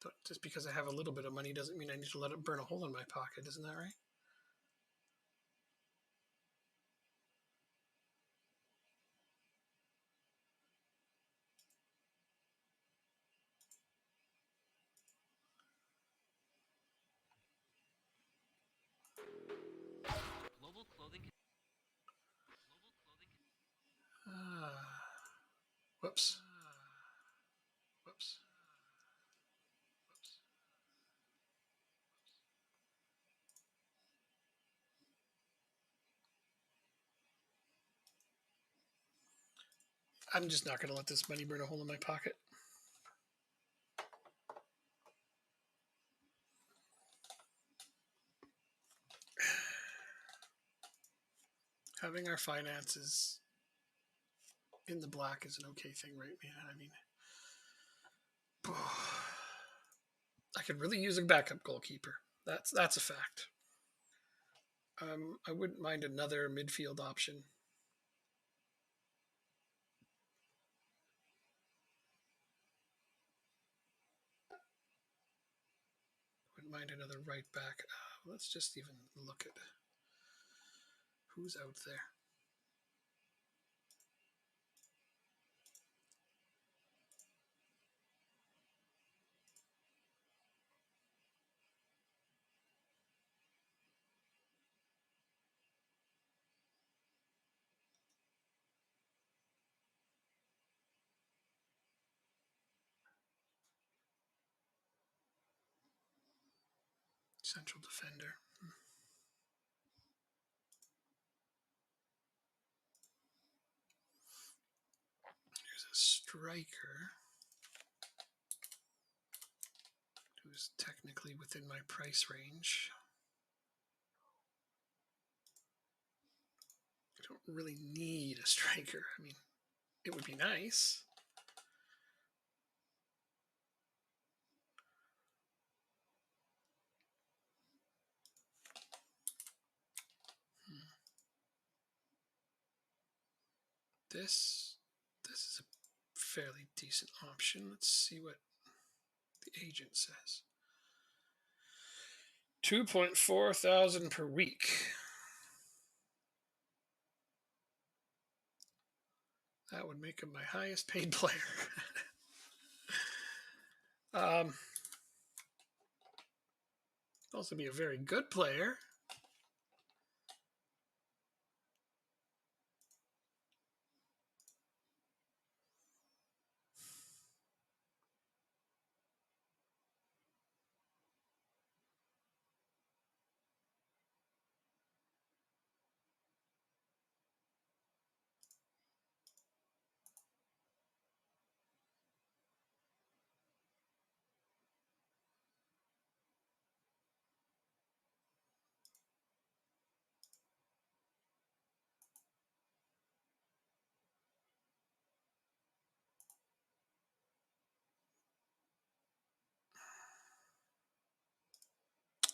But just because I have a little bit of money doesn't mean I need to let it burn a hole in my pocket. Isn't that right? Whoops. Whoops. I'm just not going to let this money burn a hole in my pocket. having our finances in the black is an okay thing, right, man? I mean, I could really use a backup goalkeeper. That's a fact. I wouldn't mind another midfield option. Wouldn't mind another right back. Let's just even look at who's out there. Central defender. Here's a striker who's technically within my price range. I don't really need a striker. I mean, it would be nice. This is a fairly decent option. Let's see what the agent says. 2.4 thousand per week. That would make him my highest paid player. Also be a very good player.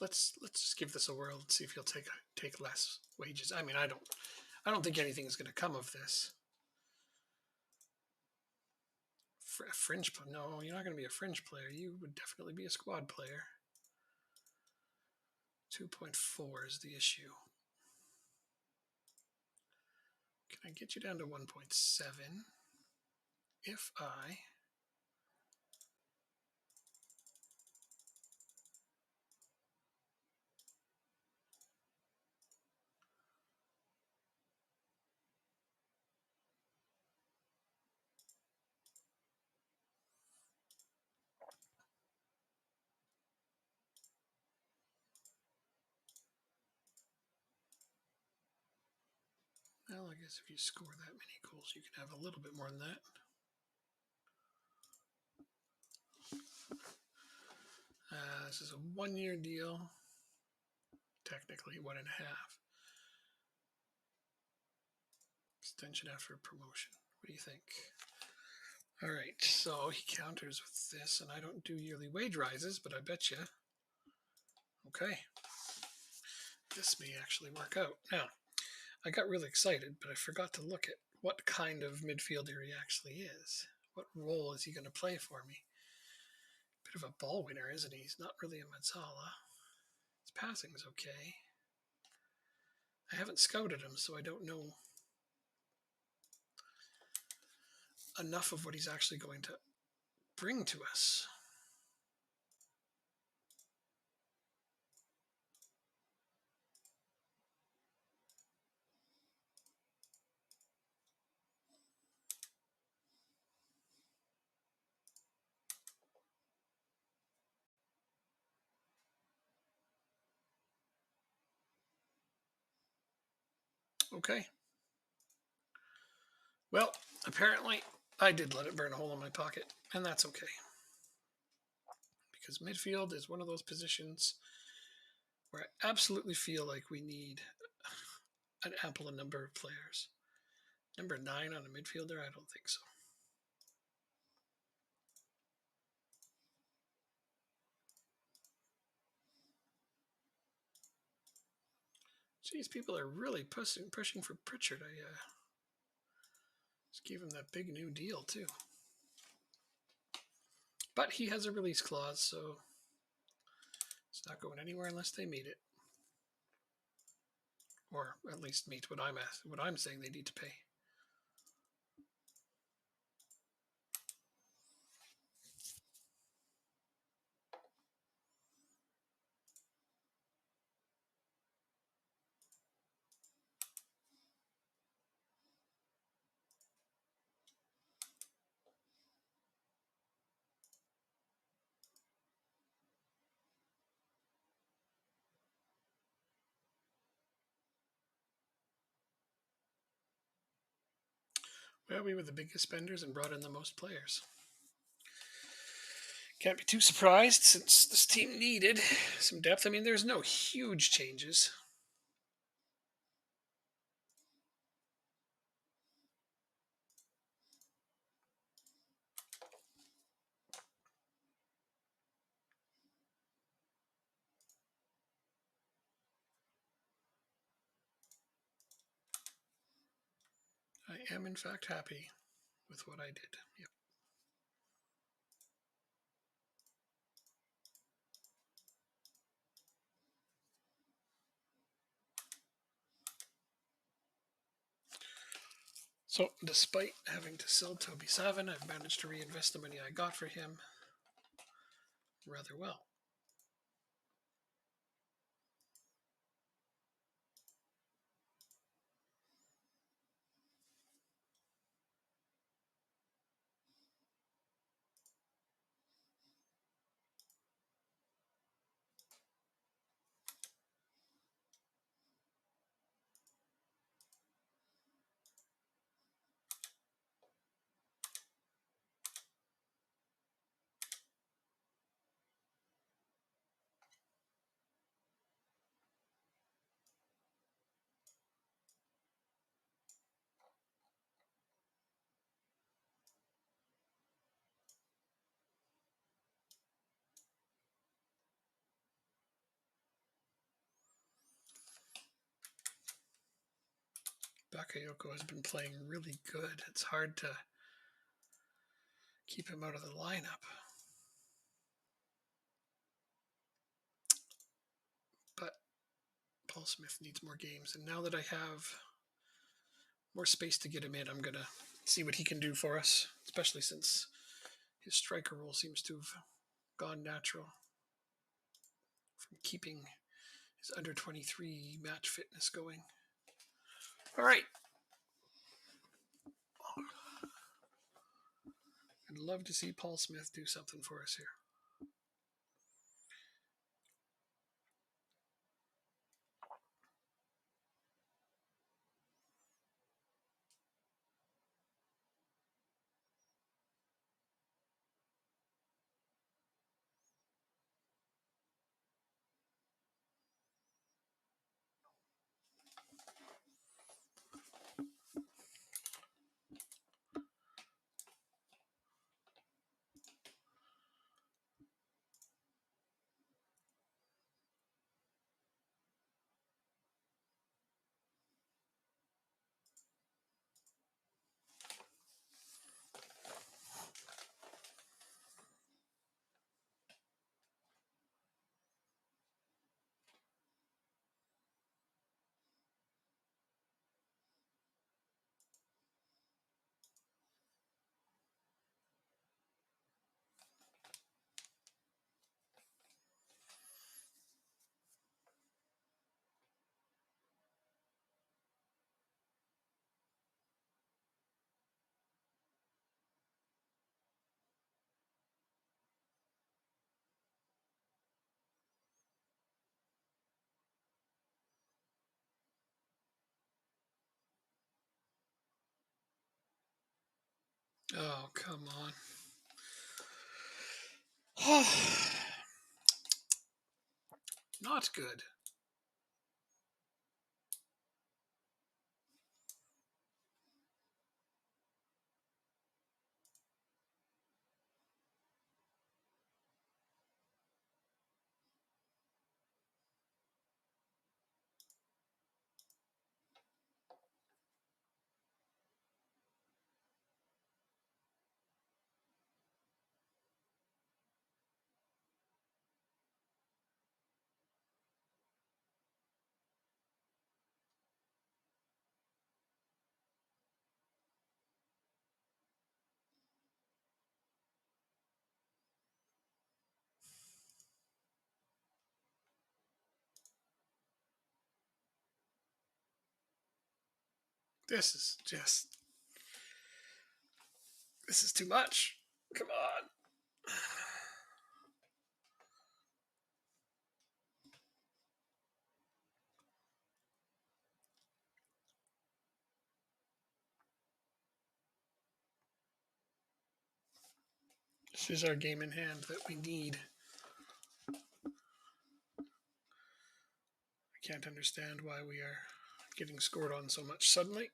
Let's just give this a whirl and see if he'll take less wages. I mean, I don't think anything's going to come of this. Fringe? No, you're not going to be a fringe player. You would definitely be a squad player. 2.4 is the issue. Can I get you down to 1.7 if I well, I guess if you score that many goals, you can have a little bit more than that. This is a 1-year deal. Technically, 1.5. Extension after promotion. What do you think? All right, so he counters with this, and I don't do yearly wage rises, but I bet you. Okay. This may actually work out. Now, I got really excited, but I forgot to look at what kind of midfielder he actually is. What role is he going to play for me? Bit of a ball winner, isn't he? He's not really a Mazzala. His passing is okay. I haven't scouted him, so I don't know enough of what he's actually going to bring to us. Okay. Well, apparently I did let it burn a hole in my pocket, and that's okay. Because midfield is one of those positions where I absolutely feel like we need an ample number of players. Number 9 on a midfielder? I don't think so. Geez, people are really pushing for Pritchard. I just gave him that big new deal, too. But he has a release clause, so it's not going anywhere unless they meet it. Or at least meet what I'm saying they need to pay. Well, we were the biggest spenders and brought in the most players. Can't be too surprised since this team needed some depth. I mean, there's no huge changes. I am, in fact, happy with what I did. Yep. So, despite having to sell Toby Savin, I've managed to reinvest the money I got for him rather well. Bakayoko has been playing really good. It's hard to keep him out of the lineup. But Paul Smith needs more games. And now that I have more space to get him in, I'm going to see what he can do for us, especially since his striker role seems to have gone natural from keeping his under 23 match fitness going. All right. I'd love to see Paul Smith do something for us here. Oh, come on. Not good. This is too much. Come on. This is our game in hand that we need. I can't understand why we are getting scored on so much suddenly.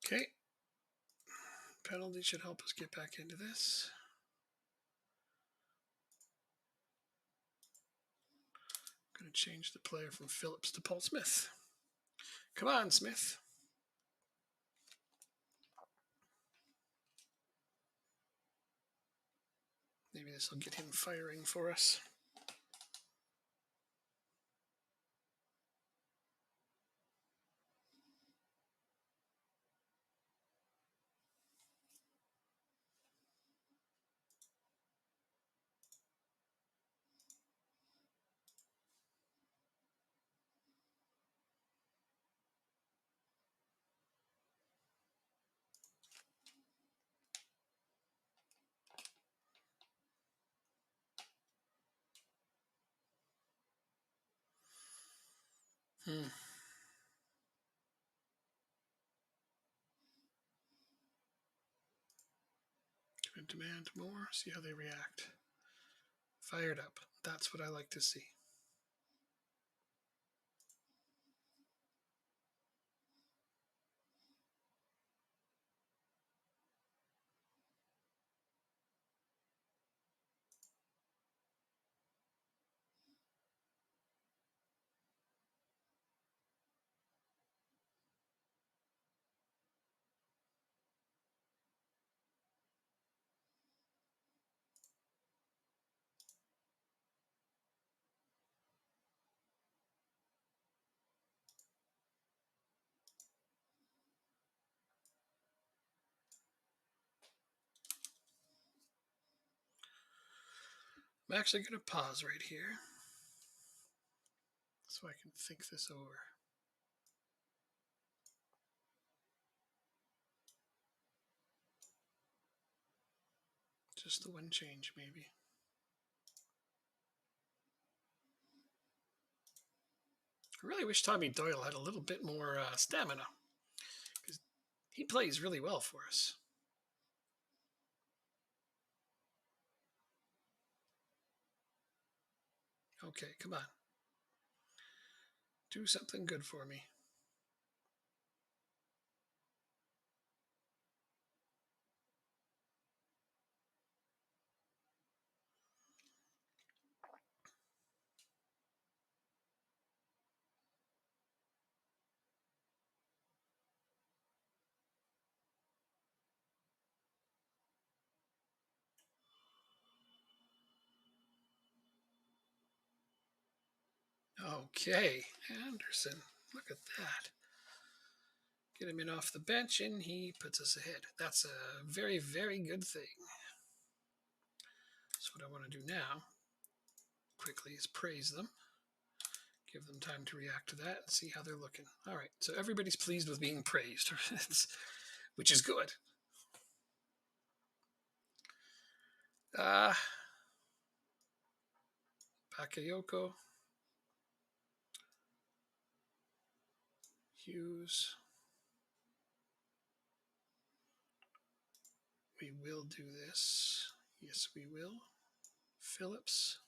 Okay. Penalty should help us get back into this. I'm going to change the player from Phillips to Paul Smith. Come on, Smith. Maybe this will get him firing for us. Going to demand more, see how they react. Fired up. That's what I like to see. I'm actually going to pause right here so I can think this over. Just the one change, maybe. I really wish Tommy Doyle had a little bit more stamina, because he plays really well for us. Okay, come on. Do something good for me. Okay, Anderson. Look at that. Get him in off the bench, and he puts us ahead. That's a very, very good thing. So what I want to do now, quickly, is praise them. Give them time to react to that and see how they're looking. All right, so everybody's pleased with being praised, which is good. Bakayoko. Hughes. We will do this. Yes, we will. Phillips.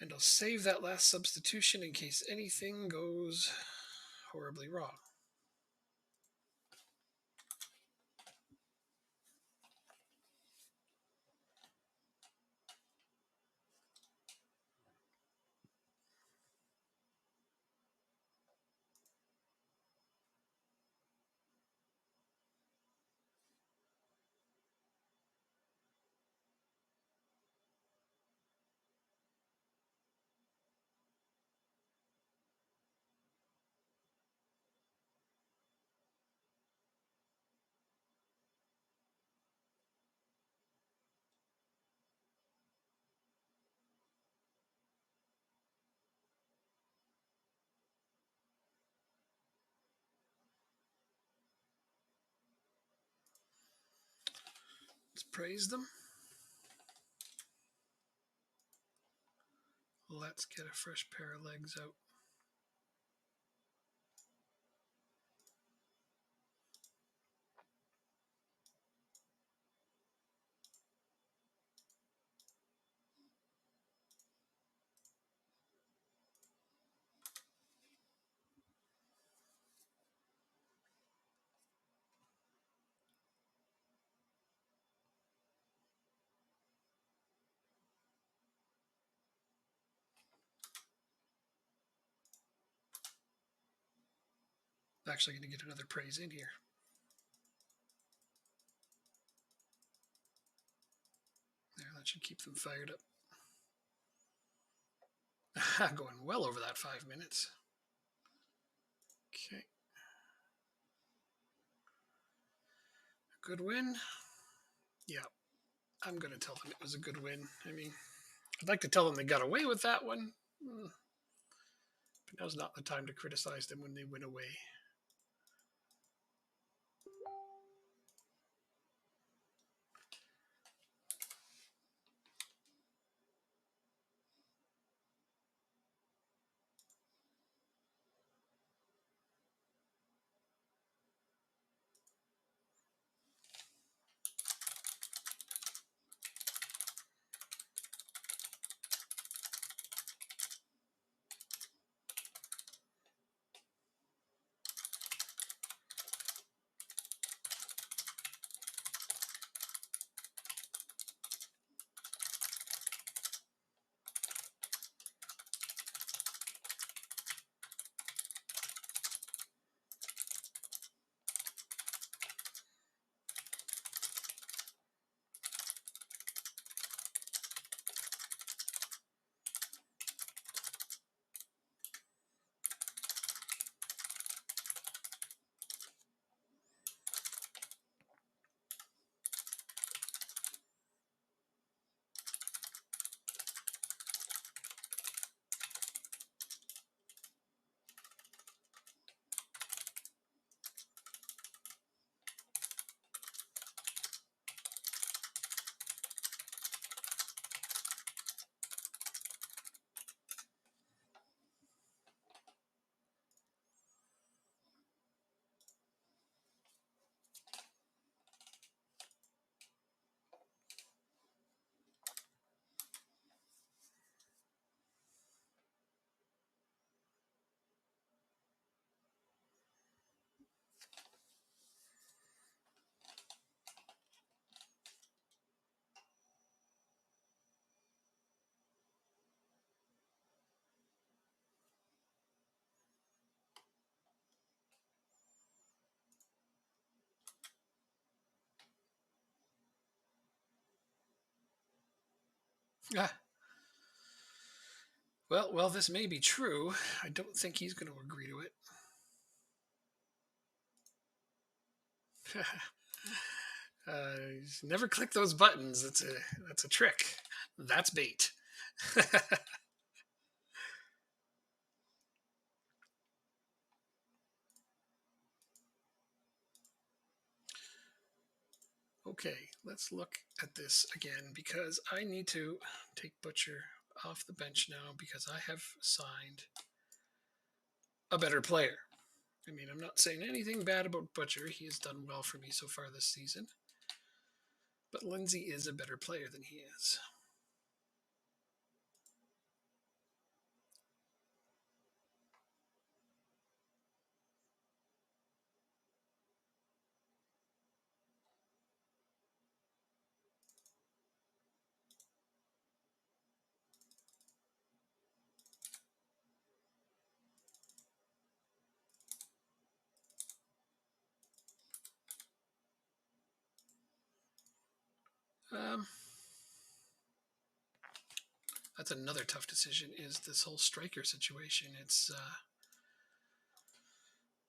And I'll save that last substitution in case anything goes horribly wrong. praise them. Let's get a fresh pair of legs out. Actually going to get another praise in here. There, that should keep them fired up. Going well over that 5 minutes. Okay. Good win? Yeah. I'm going to tell them it was a good win. I mean, I'd like to tell them they got away with that one. But now's not the time to criticize them when they win away. Ah. Well, this may be true. I don't think he's going to agree to it. Never click those buttons. That's a trick. That's bait. Okay, let's look at this again because I need to take Butcher off the bench now because I have signed a better player. I mean, I'm not saying anything bad about Butcher. He has done well for me so far this season. But Lindsay is a better player than he is. That's another tough decision, is this whole striker situation. It's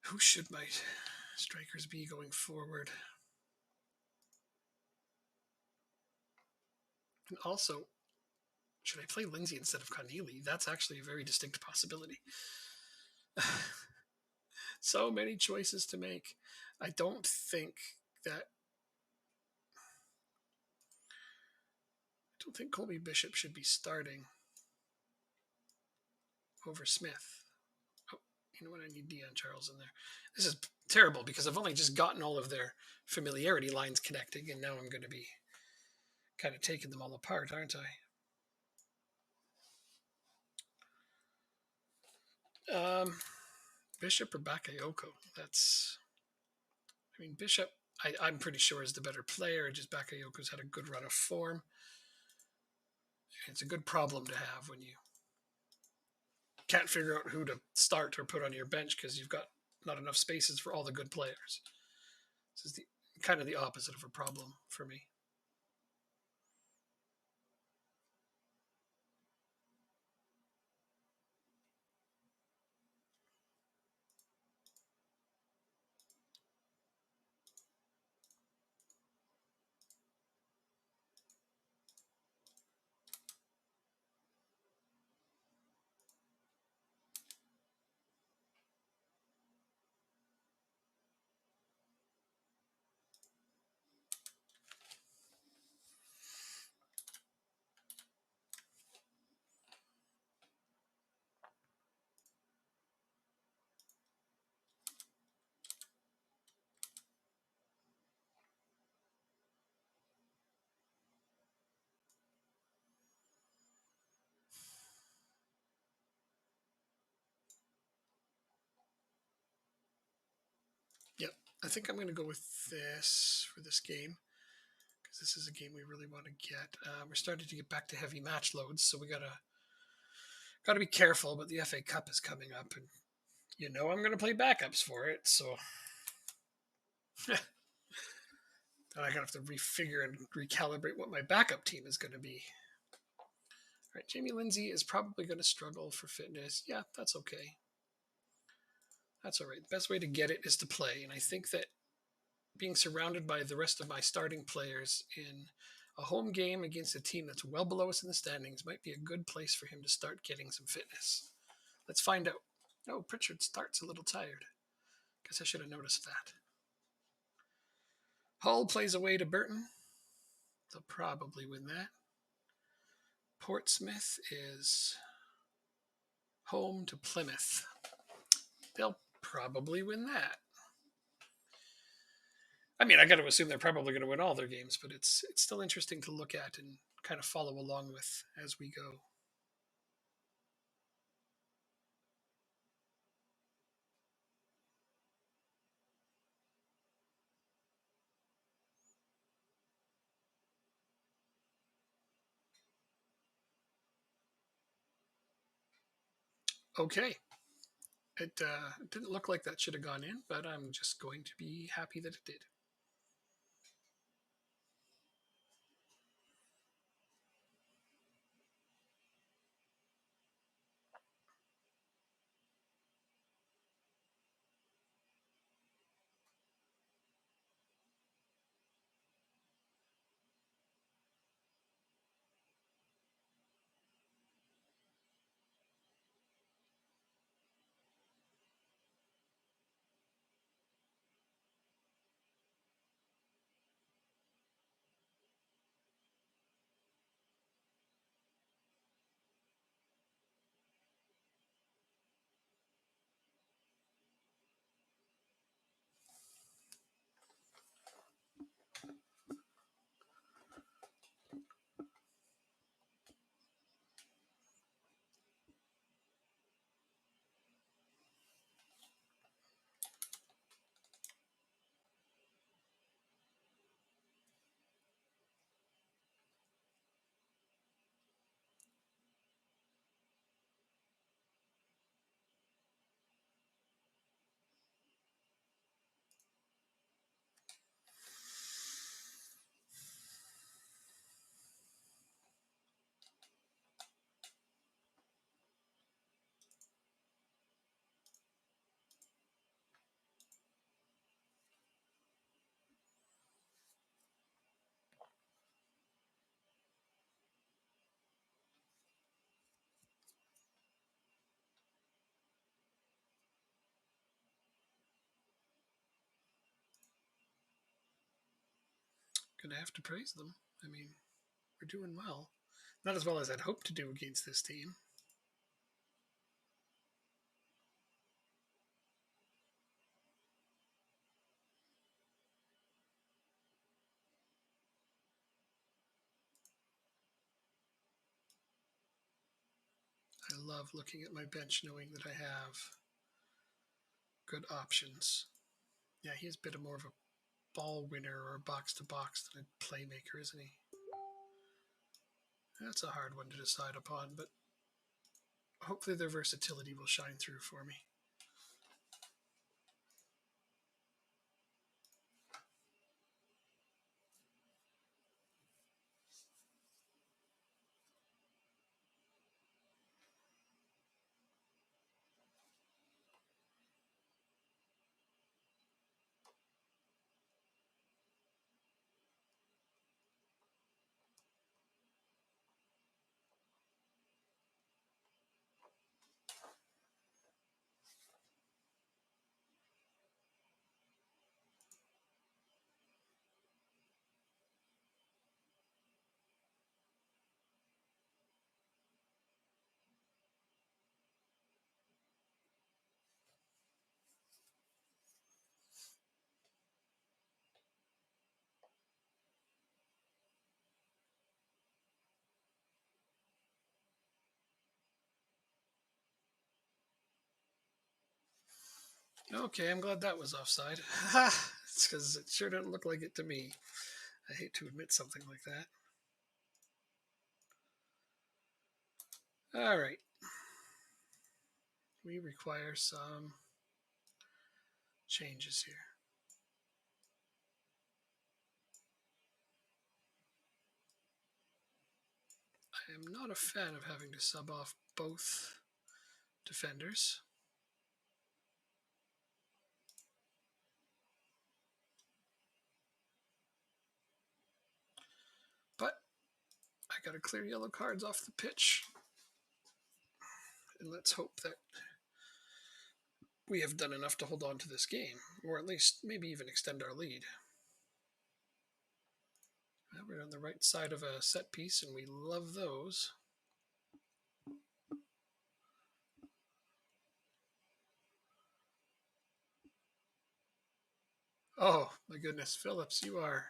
who should my strikers be going forward? And also, should I play Lindsay instead of Conneely? That's actually a very distinct possibility. So many choices to make. I don't think that don't think Colby Bishop should be starting over Smith. Oh, you know what? I need Dion Charles in there. This is terrible because I've only just gotten all of their familiarity lines connecting, and now I'm going to be kind of taking them all apart, aren't I? Bishop or Bakayoko? Bishop, I'm pretty sure is the better player. Just Bakayoko's had a good run of form. It's a good problem to have when you can't figure out who to start or put on your bench because you've got not enough spaces for all the good players. This is kind of the opposite of a problem for me. Yep, I think I'm going to go with this for this game because this is a game we really want to get. We're starting to get back to heavy match loads, so we gotta be careful. But the FA Cup is coming up, and I'm going to play backups for it, so then I'm gonna have to refigure and recalibrate what my backup team is going to be. All right, Jamie Lindsay is probably going to struggle for fitness. Yeah, that's okay. That's all right. The best way to get it is to play, and I think that being surrounded by the rest of my starting players in a home game against a team that's well below us in the standings might be a good place for him to start getting some fitness. Let's find out. Oh, Pritchard starts a little tired. Guess I should have noticed that. Hull plays away to Burton. They'll probably win that. Portsmouth is home to Plymouth. They'll probably win that. I got to assume they're probably going to win all their games, but it's still interesting to look at and kind of follow along with as we go. Okay. It didn't look like that should have gone in, but I'm just going to be happy that it did. Gonna have to praise them. We're doing well. Not as well as I'd hoped to do against this team. I love looking at my bench knowing that I have good options. Yeah, he's a bit more of a ball winner or a box to box than a playmaker, isn't he? That's a hard one to decide upon, but hopefully their versatility will shine through for me. Okay, I'm glad that was offside. It's because it sure didn't look like it to me. I hate to admit something like that. All right. We require some changes here. I am not a fan of having to sub off both defenders. But I got to clear yellow cards off the pitch. And let's hope that we have done enough to hold on to this game, or at least maybe even extend our lead. Well, we're on the right side of a set piece, and we love those. Oh, my goodness, Phillips, you are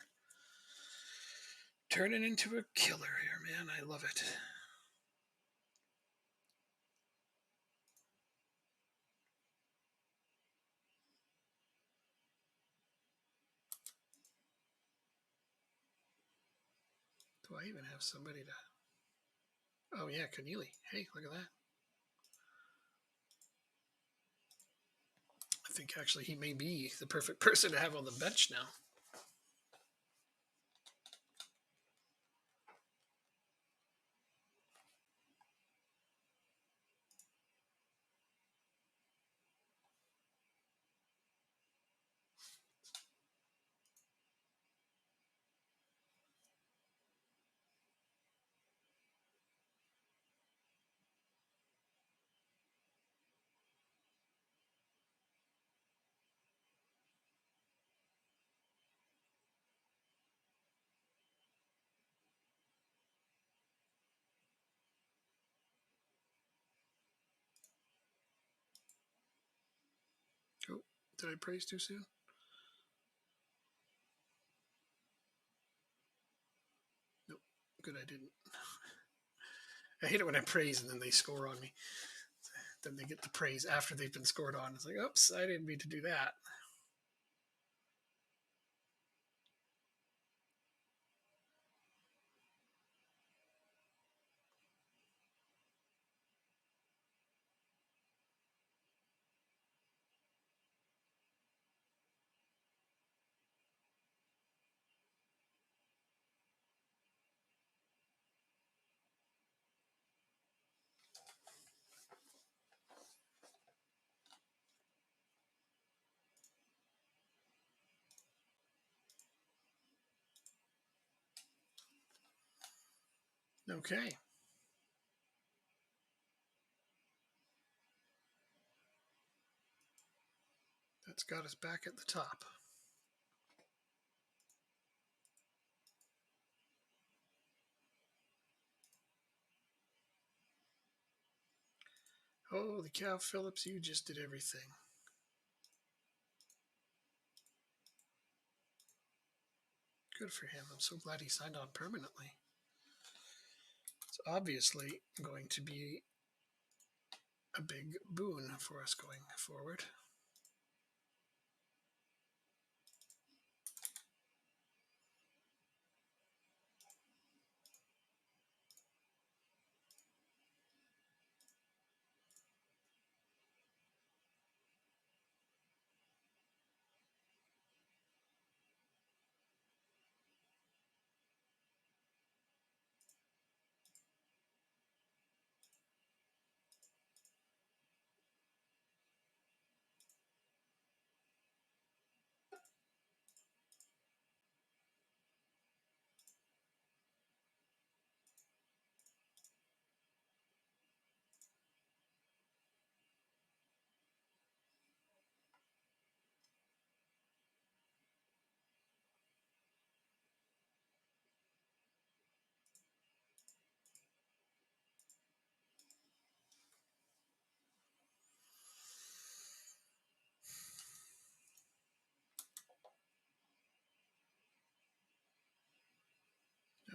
turning into a killer here, man. I love it. Do I even have somebody to... Oh, yeah, Keneally. Hey, look at that. I think actually he may be the perfect person to have on the bench now. Oh, did I praise too soon? Nope. Good, I didn't. I hate it when I praise and then they score on me. Then they get the praise after they've been scored on. It's like, oops, I didn't mean to do that. Okay. That's got us back at the top. Holy cow, Phillips, you just did everything. Good for him. I'm so glad he signed on permanently. It's obviously going to be a big boon for us going forward.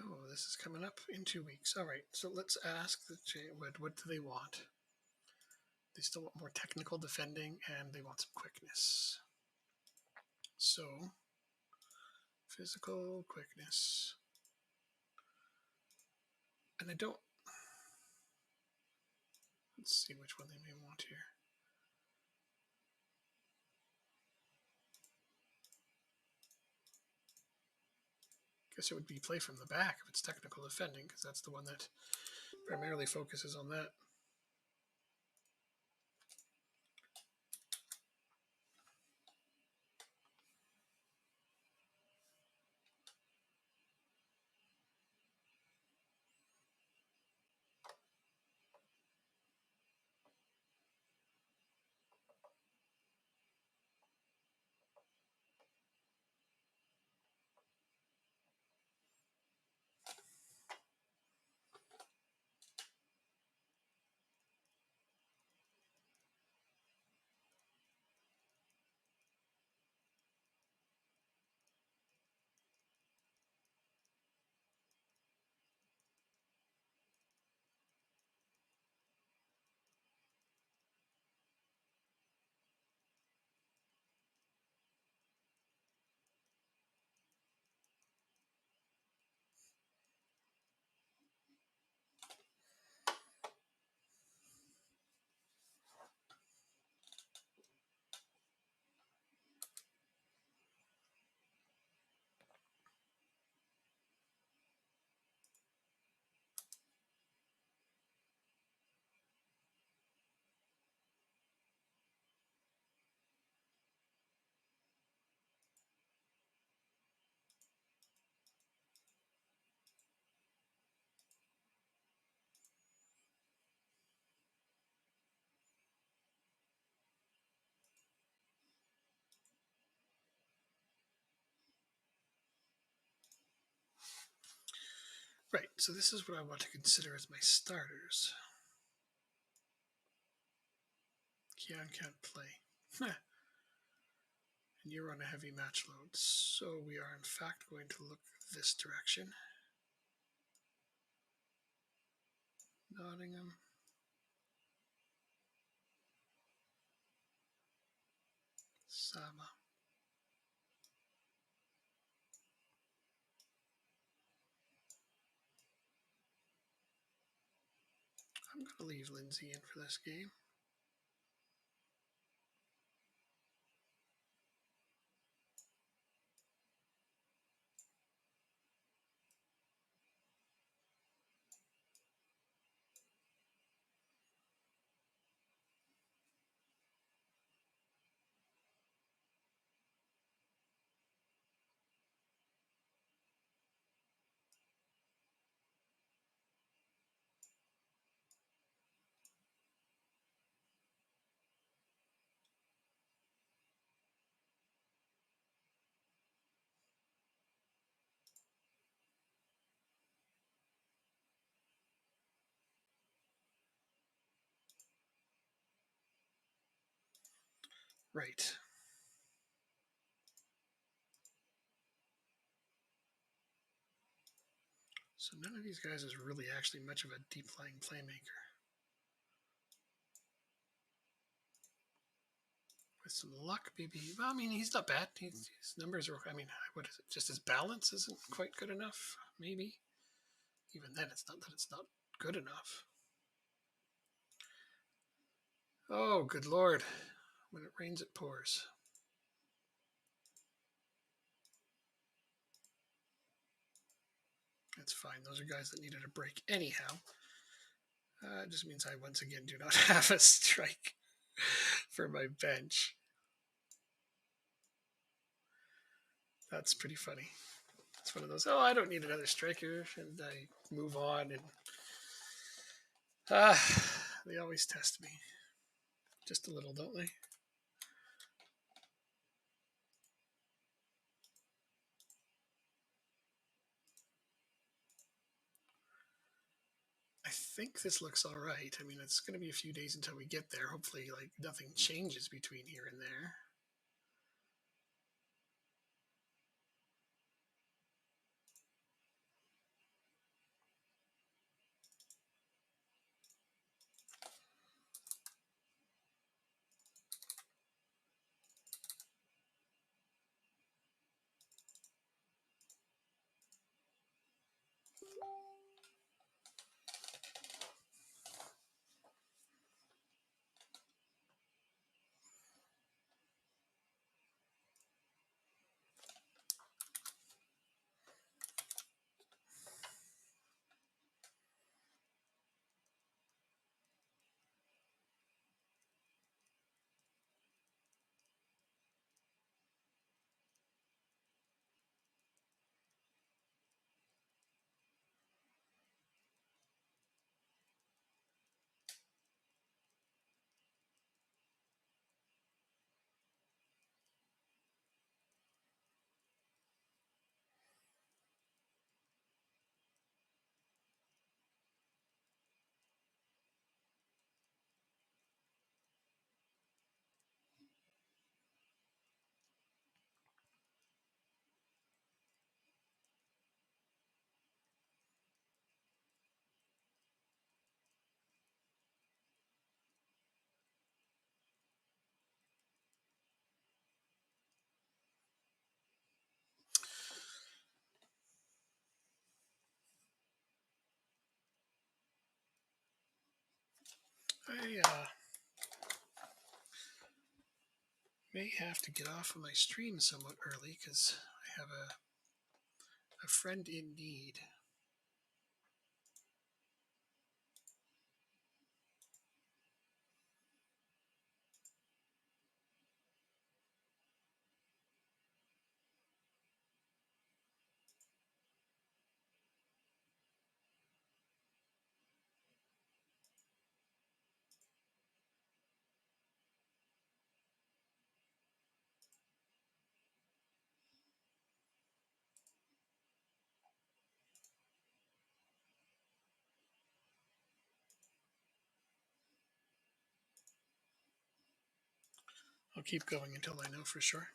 Oh, this is coming up in 2 weeks. All right, so let's ask the what do they want? They still want more technical defending and they want some quickness. So, physical quickness. And I don't. Let's see which one they may want here. Guess it would be play from the back if it's technical defending, because that's the one that primarily focuses on that. Right, so this is what I want to consider as my starters. Kian can't play. And you're on a heavy match load, so we are in fact going to look this direction. Nottingham. Sama. I'm going to leave Lindsay in for this game. Right. So none of these guys is really actually much of a deep-lying playmaker. With some luck, maybe. Well, I mean, he's not bad. His numbers are. I mean, what is it? Just his balance isn't quite good enough. Maybe. Even then, it's not that it's not good enough. Oh, good lord! When it rains, it pours. That's fine. Those are guys that needed a break anyhow. It just means I once again do not have a strike for my bench. That's pretty funny. It's one of those, oh, I don't need another striker, and I move on, and they always test me. Just a little, don't they? I think this looks all right. I mean, it's going to be a few days until we get there. Hopefully, like, nothing changes between here and there. I may have to get off of my stream somewhat early because I have a friend in need. I'll keep going until I know for sure.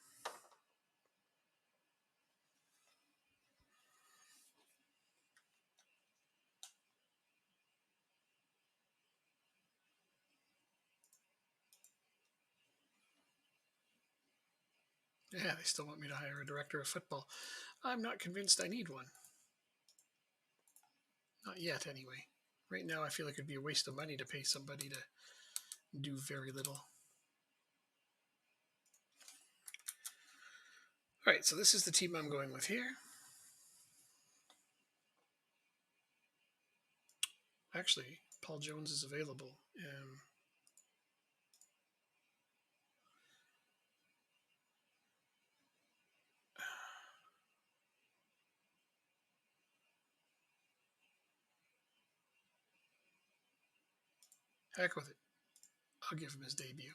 Yeah, they still want me to hire a director of football. I'm not convinced I need one. Not yet, anyway. Right now, I feel like it'd be a waste of money to pay somebody to do very little. All right, so this is the team I'm going with here. Actually, Paul Jones is available. Heck with it. I'll give him his debut.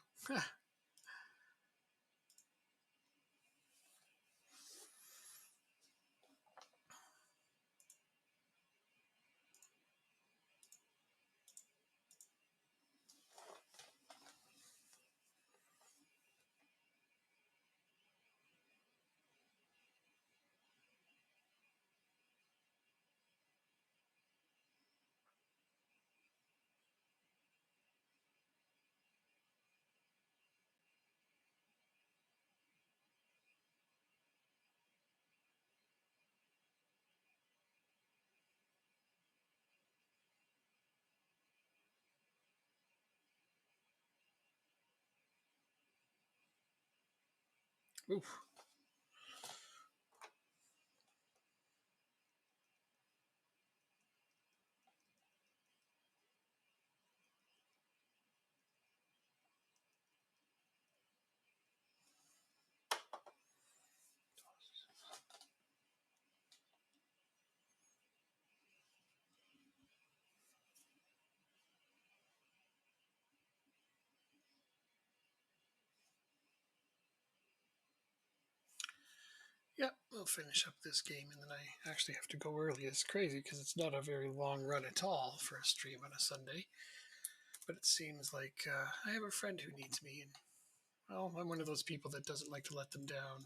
Oof. Yeah, we'll finish up this game and then I actually have to go early. It's crazy because it's not a very long run at all for a stream on a Sunday. But it seems like I have a friend who needs me, and well, I'm one of those people that doesn't like to let them down.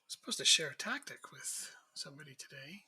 I'm supposed to share a tactic with somebody today.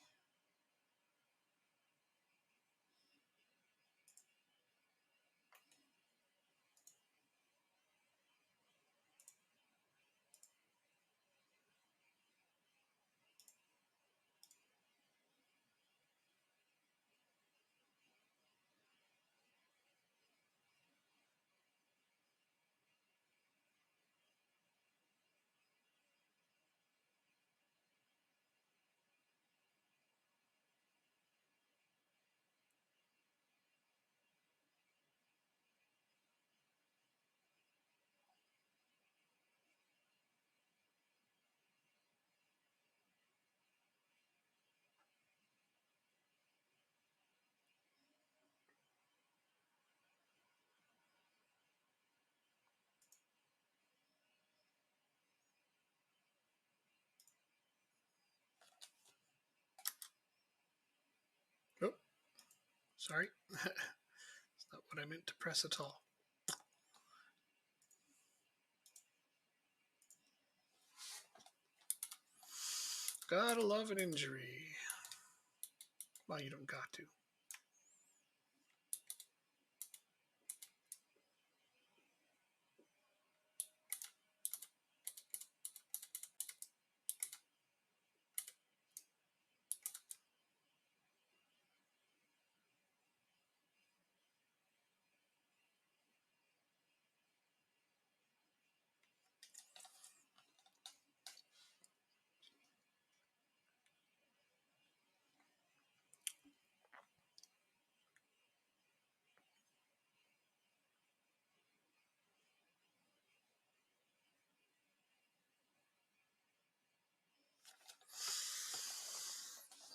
Oh, sorry. It's not what I meant to press at all. Gotta love an injury. Well, you don't got to.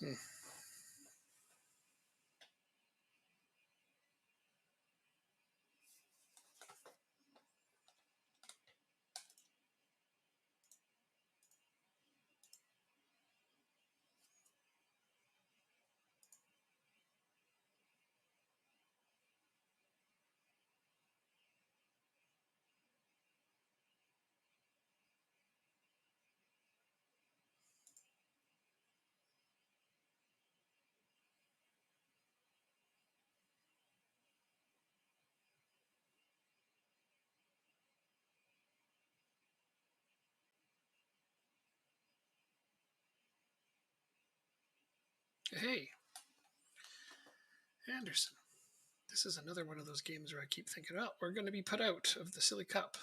Hmm. Hey, Anderson. This is another one of those games where I keep thinking, oh, we're going to be put out of the silly cup.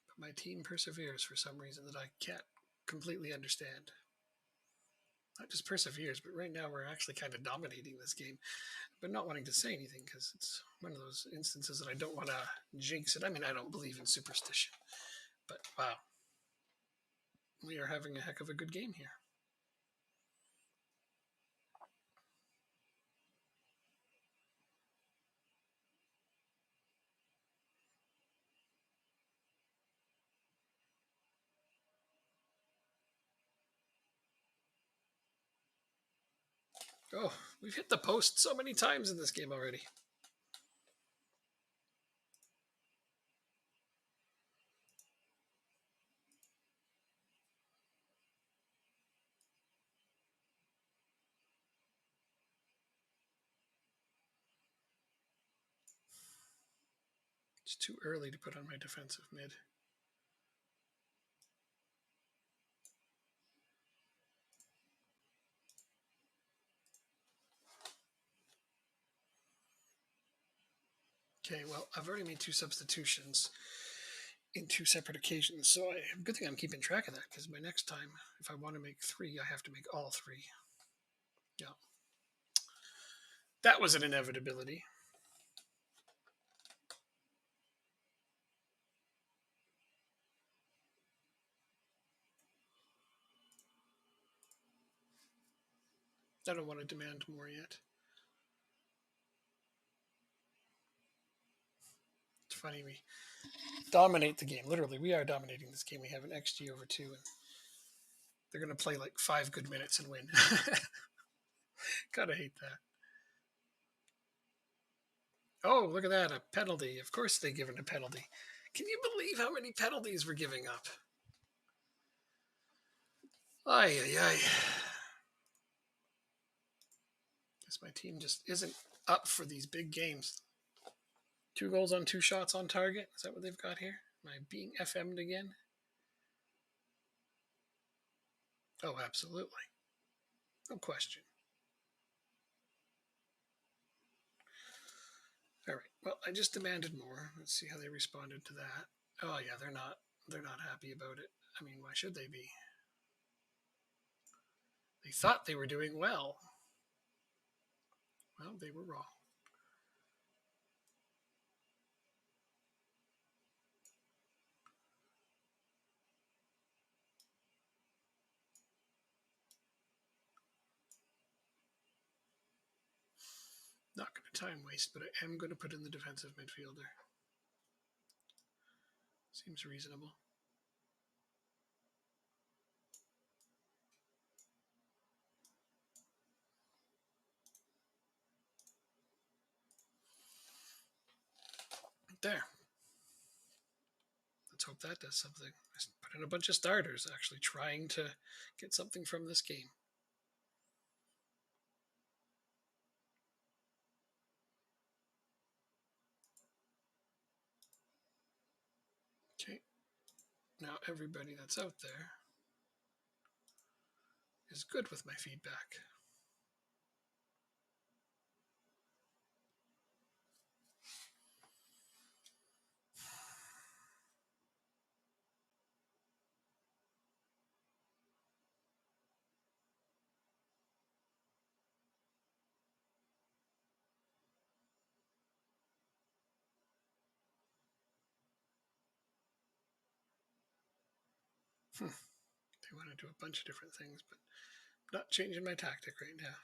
But my team perseveres for some reason that I can't completely understand. Not just perseveres, but right now we're actually kind of dominating this game, but not wanting to say anything because it's one of those instances that I don't want to jinx it. I mean, I don't believe in superstition, but wow, we are having a heck of a good game here. Oh, we've hit the post so many times in this game already. It's too early to put on my defensive mid. Okay, well, I've already made 2 substitutions in 2 separate occasions, so good thing I'm keeping track of that because by next time, if I want to make 3, I have to make all 3. Yeah, that was an inevitability. I don't want to demand more yet. It's funny, we dominate the game. Literally, we are dominating this game. We have an XG over 2, and they're going to play like 5 good minutes and win. Gotta hate that. Oh, look at that. A penalty. Of course they give it a penalty. Can you believe how many penalties we're giving up? Ay, ay, ay. Guess my team just isn't up for these big games. 2 goals on 2 shots on target. Is that what they've got here? Am I being FM'd again? Oh, absolutely. No question. All right. Well, I just demanded more. Let's see how they responded to that. Oh yeah, they're not happy about it. I mean, why should they be? They thought they were doing well. Well, they were wrong. Not going to time waste, but I am going to put in the defensive midfielder. Seems reasonable. There. Let's hope that does something. I put in a bunch of starters, actually trying to get something from this game. Okay. Now everybody that's out there is good with my feedback. They want to do a bunch of different things, but I'm not changing my tactic right now.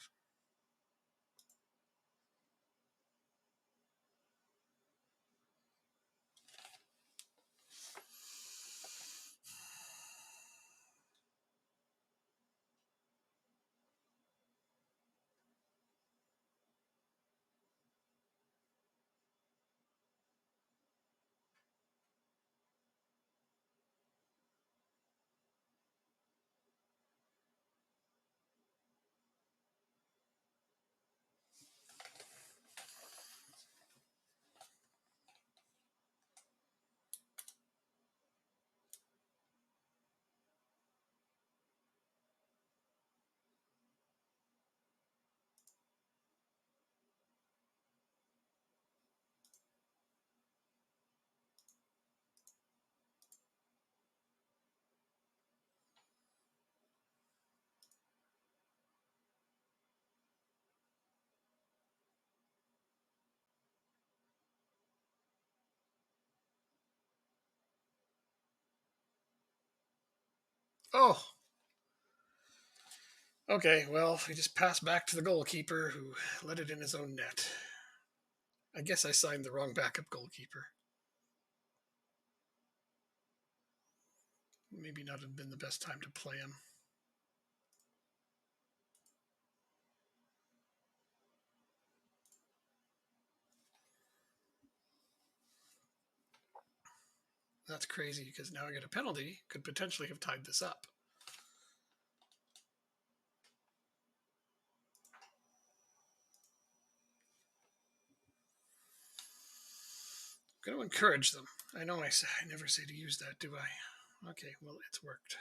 Oh, okay. Well, we just passed back to the goalkeeper who let it in his own net. I guess I signed the wrong backup goalkeeper. Maybe not have been the best time to play him. That's crazy because now I get a penalty. Could potentially have tied this up. I'm going to encourage them. I know I never say to use that, do I? Okay, well, it's worked.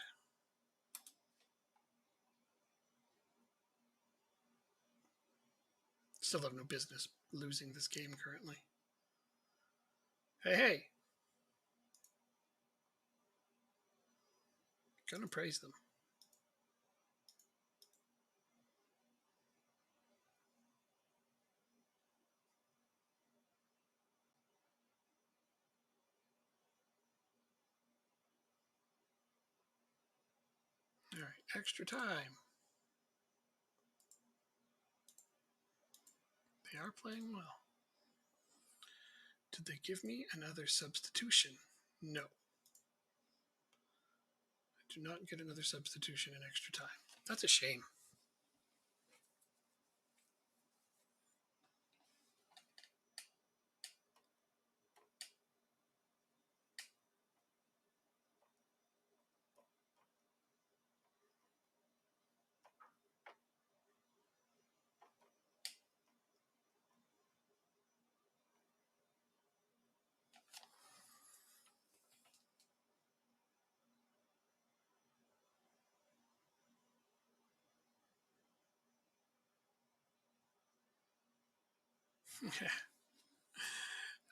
Still have no business losing this game currently. Hey, hey, gonna praise them. All right, extra time. They are playing well. Did they give me another substitution? No. I do not get another substitution in extra time. That's a shame.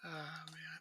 Ah, man.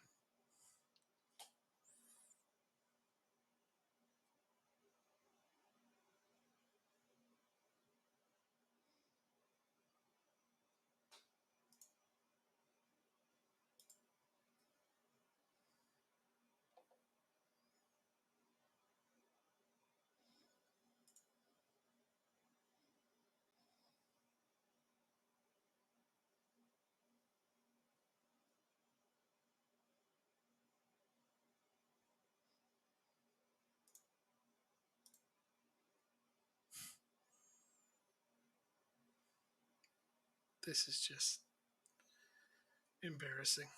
This is just embarrassing.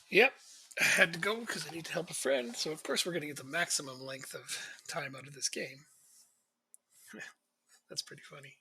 Yep. I had to go because I need to help a friend. So, of course, we're going to get the maximum length of time out of this game. That's pretty funny.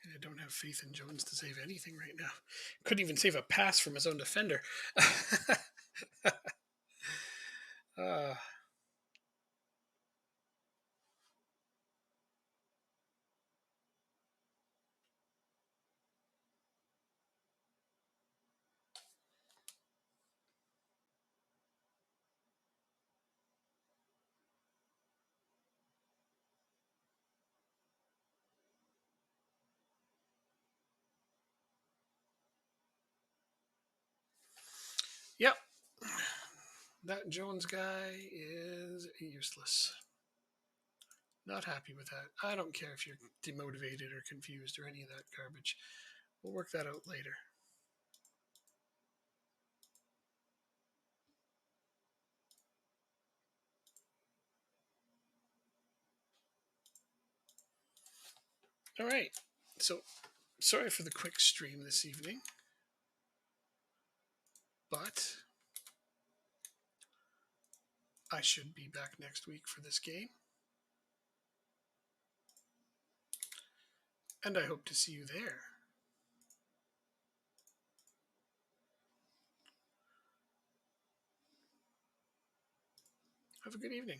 I don't have faith in Jones to save anything right now. Couldn't even save a pass from his own defender. uh, yep. That Jones guy is useless. Not happy with that. I don't care if you're demotivated or confused or any of that garbage. We'll work that out later. All right. So, sorry for the quick stream this evening, but I should be back next week for this game. And I hope to see you there. Have a good evening.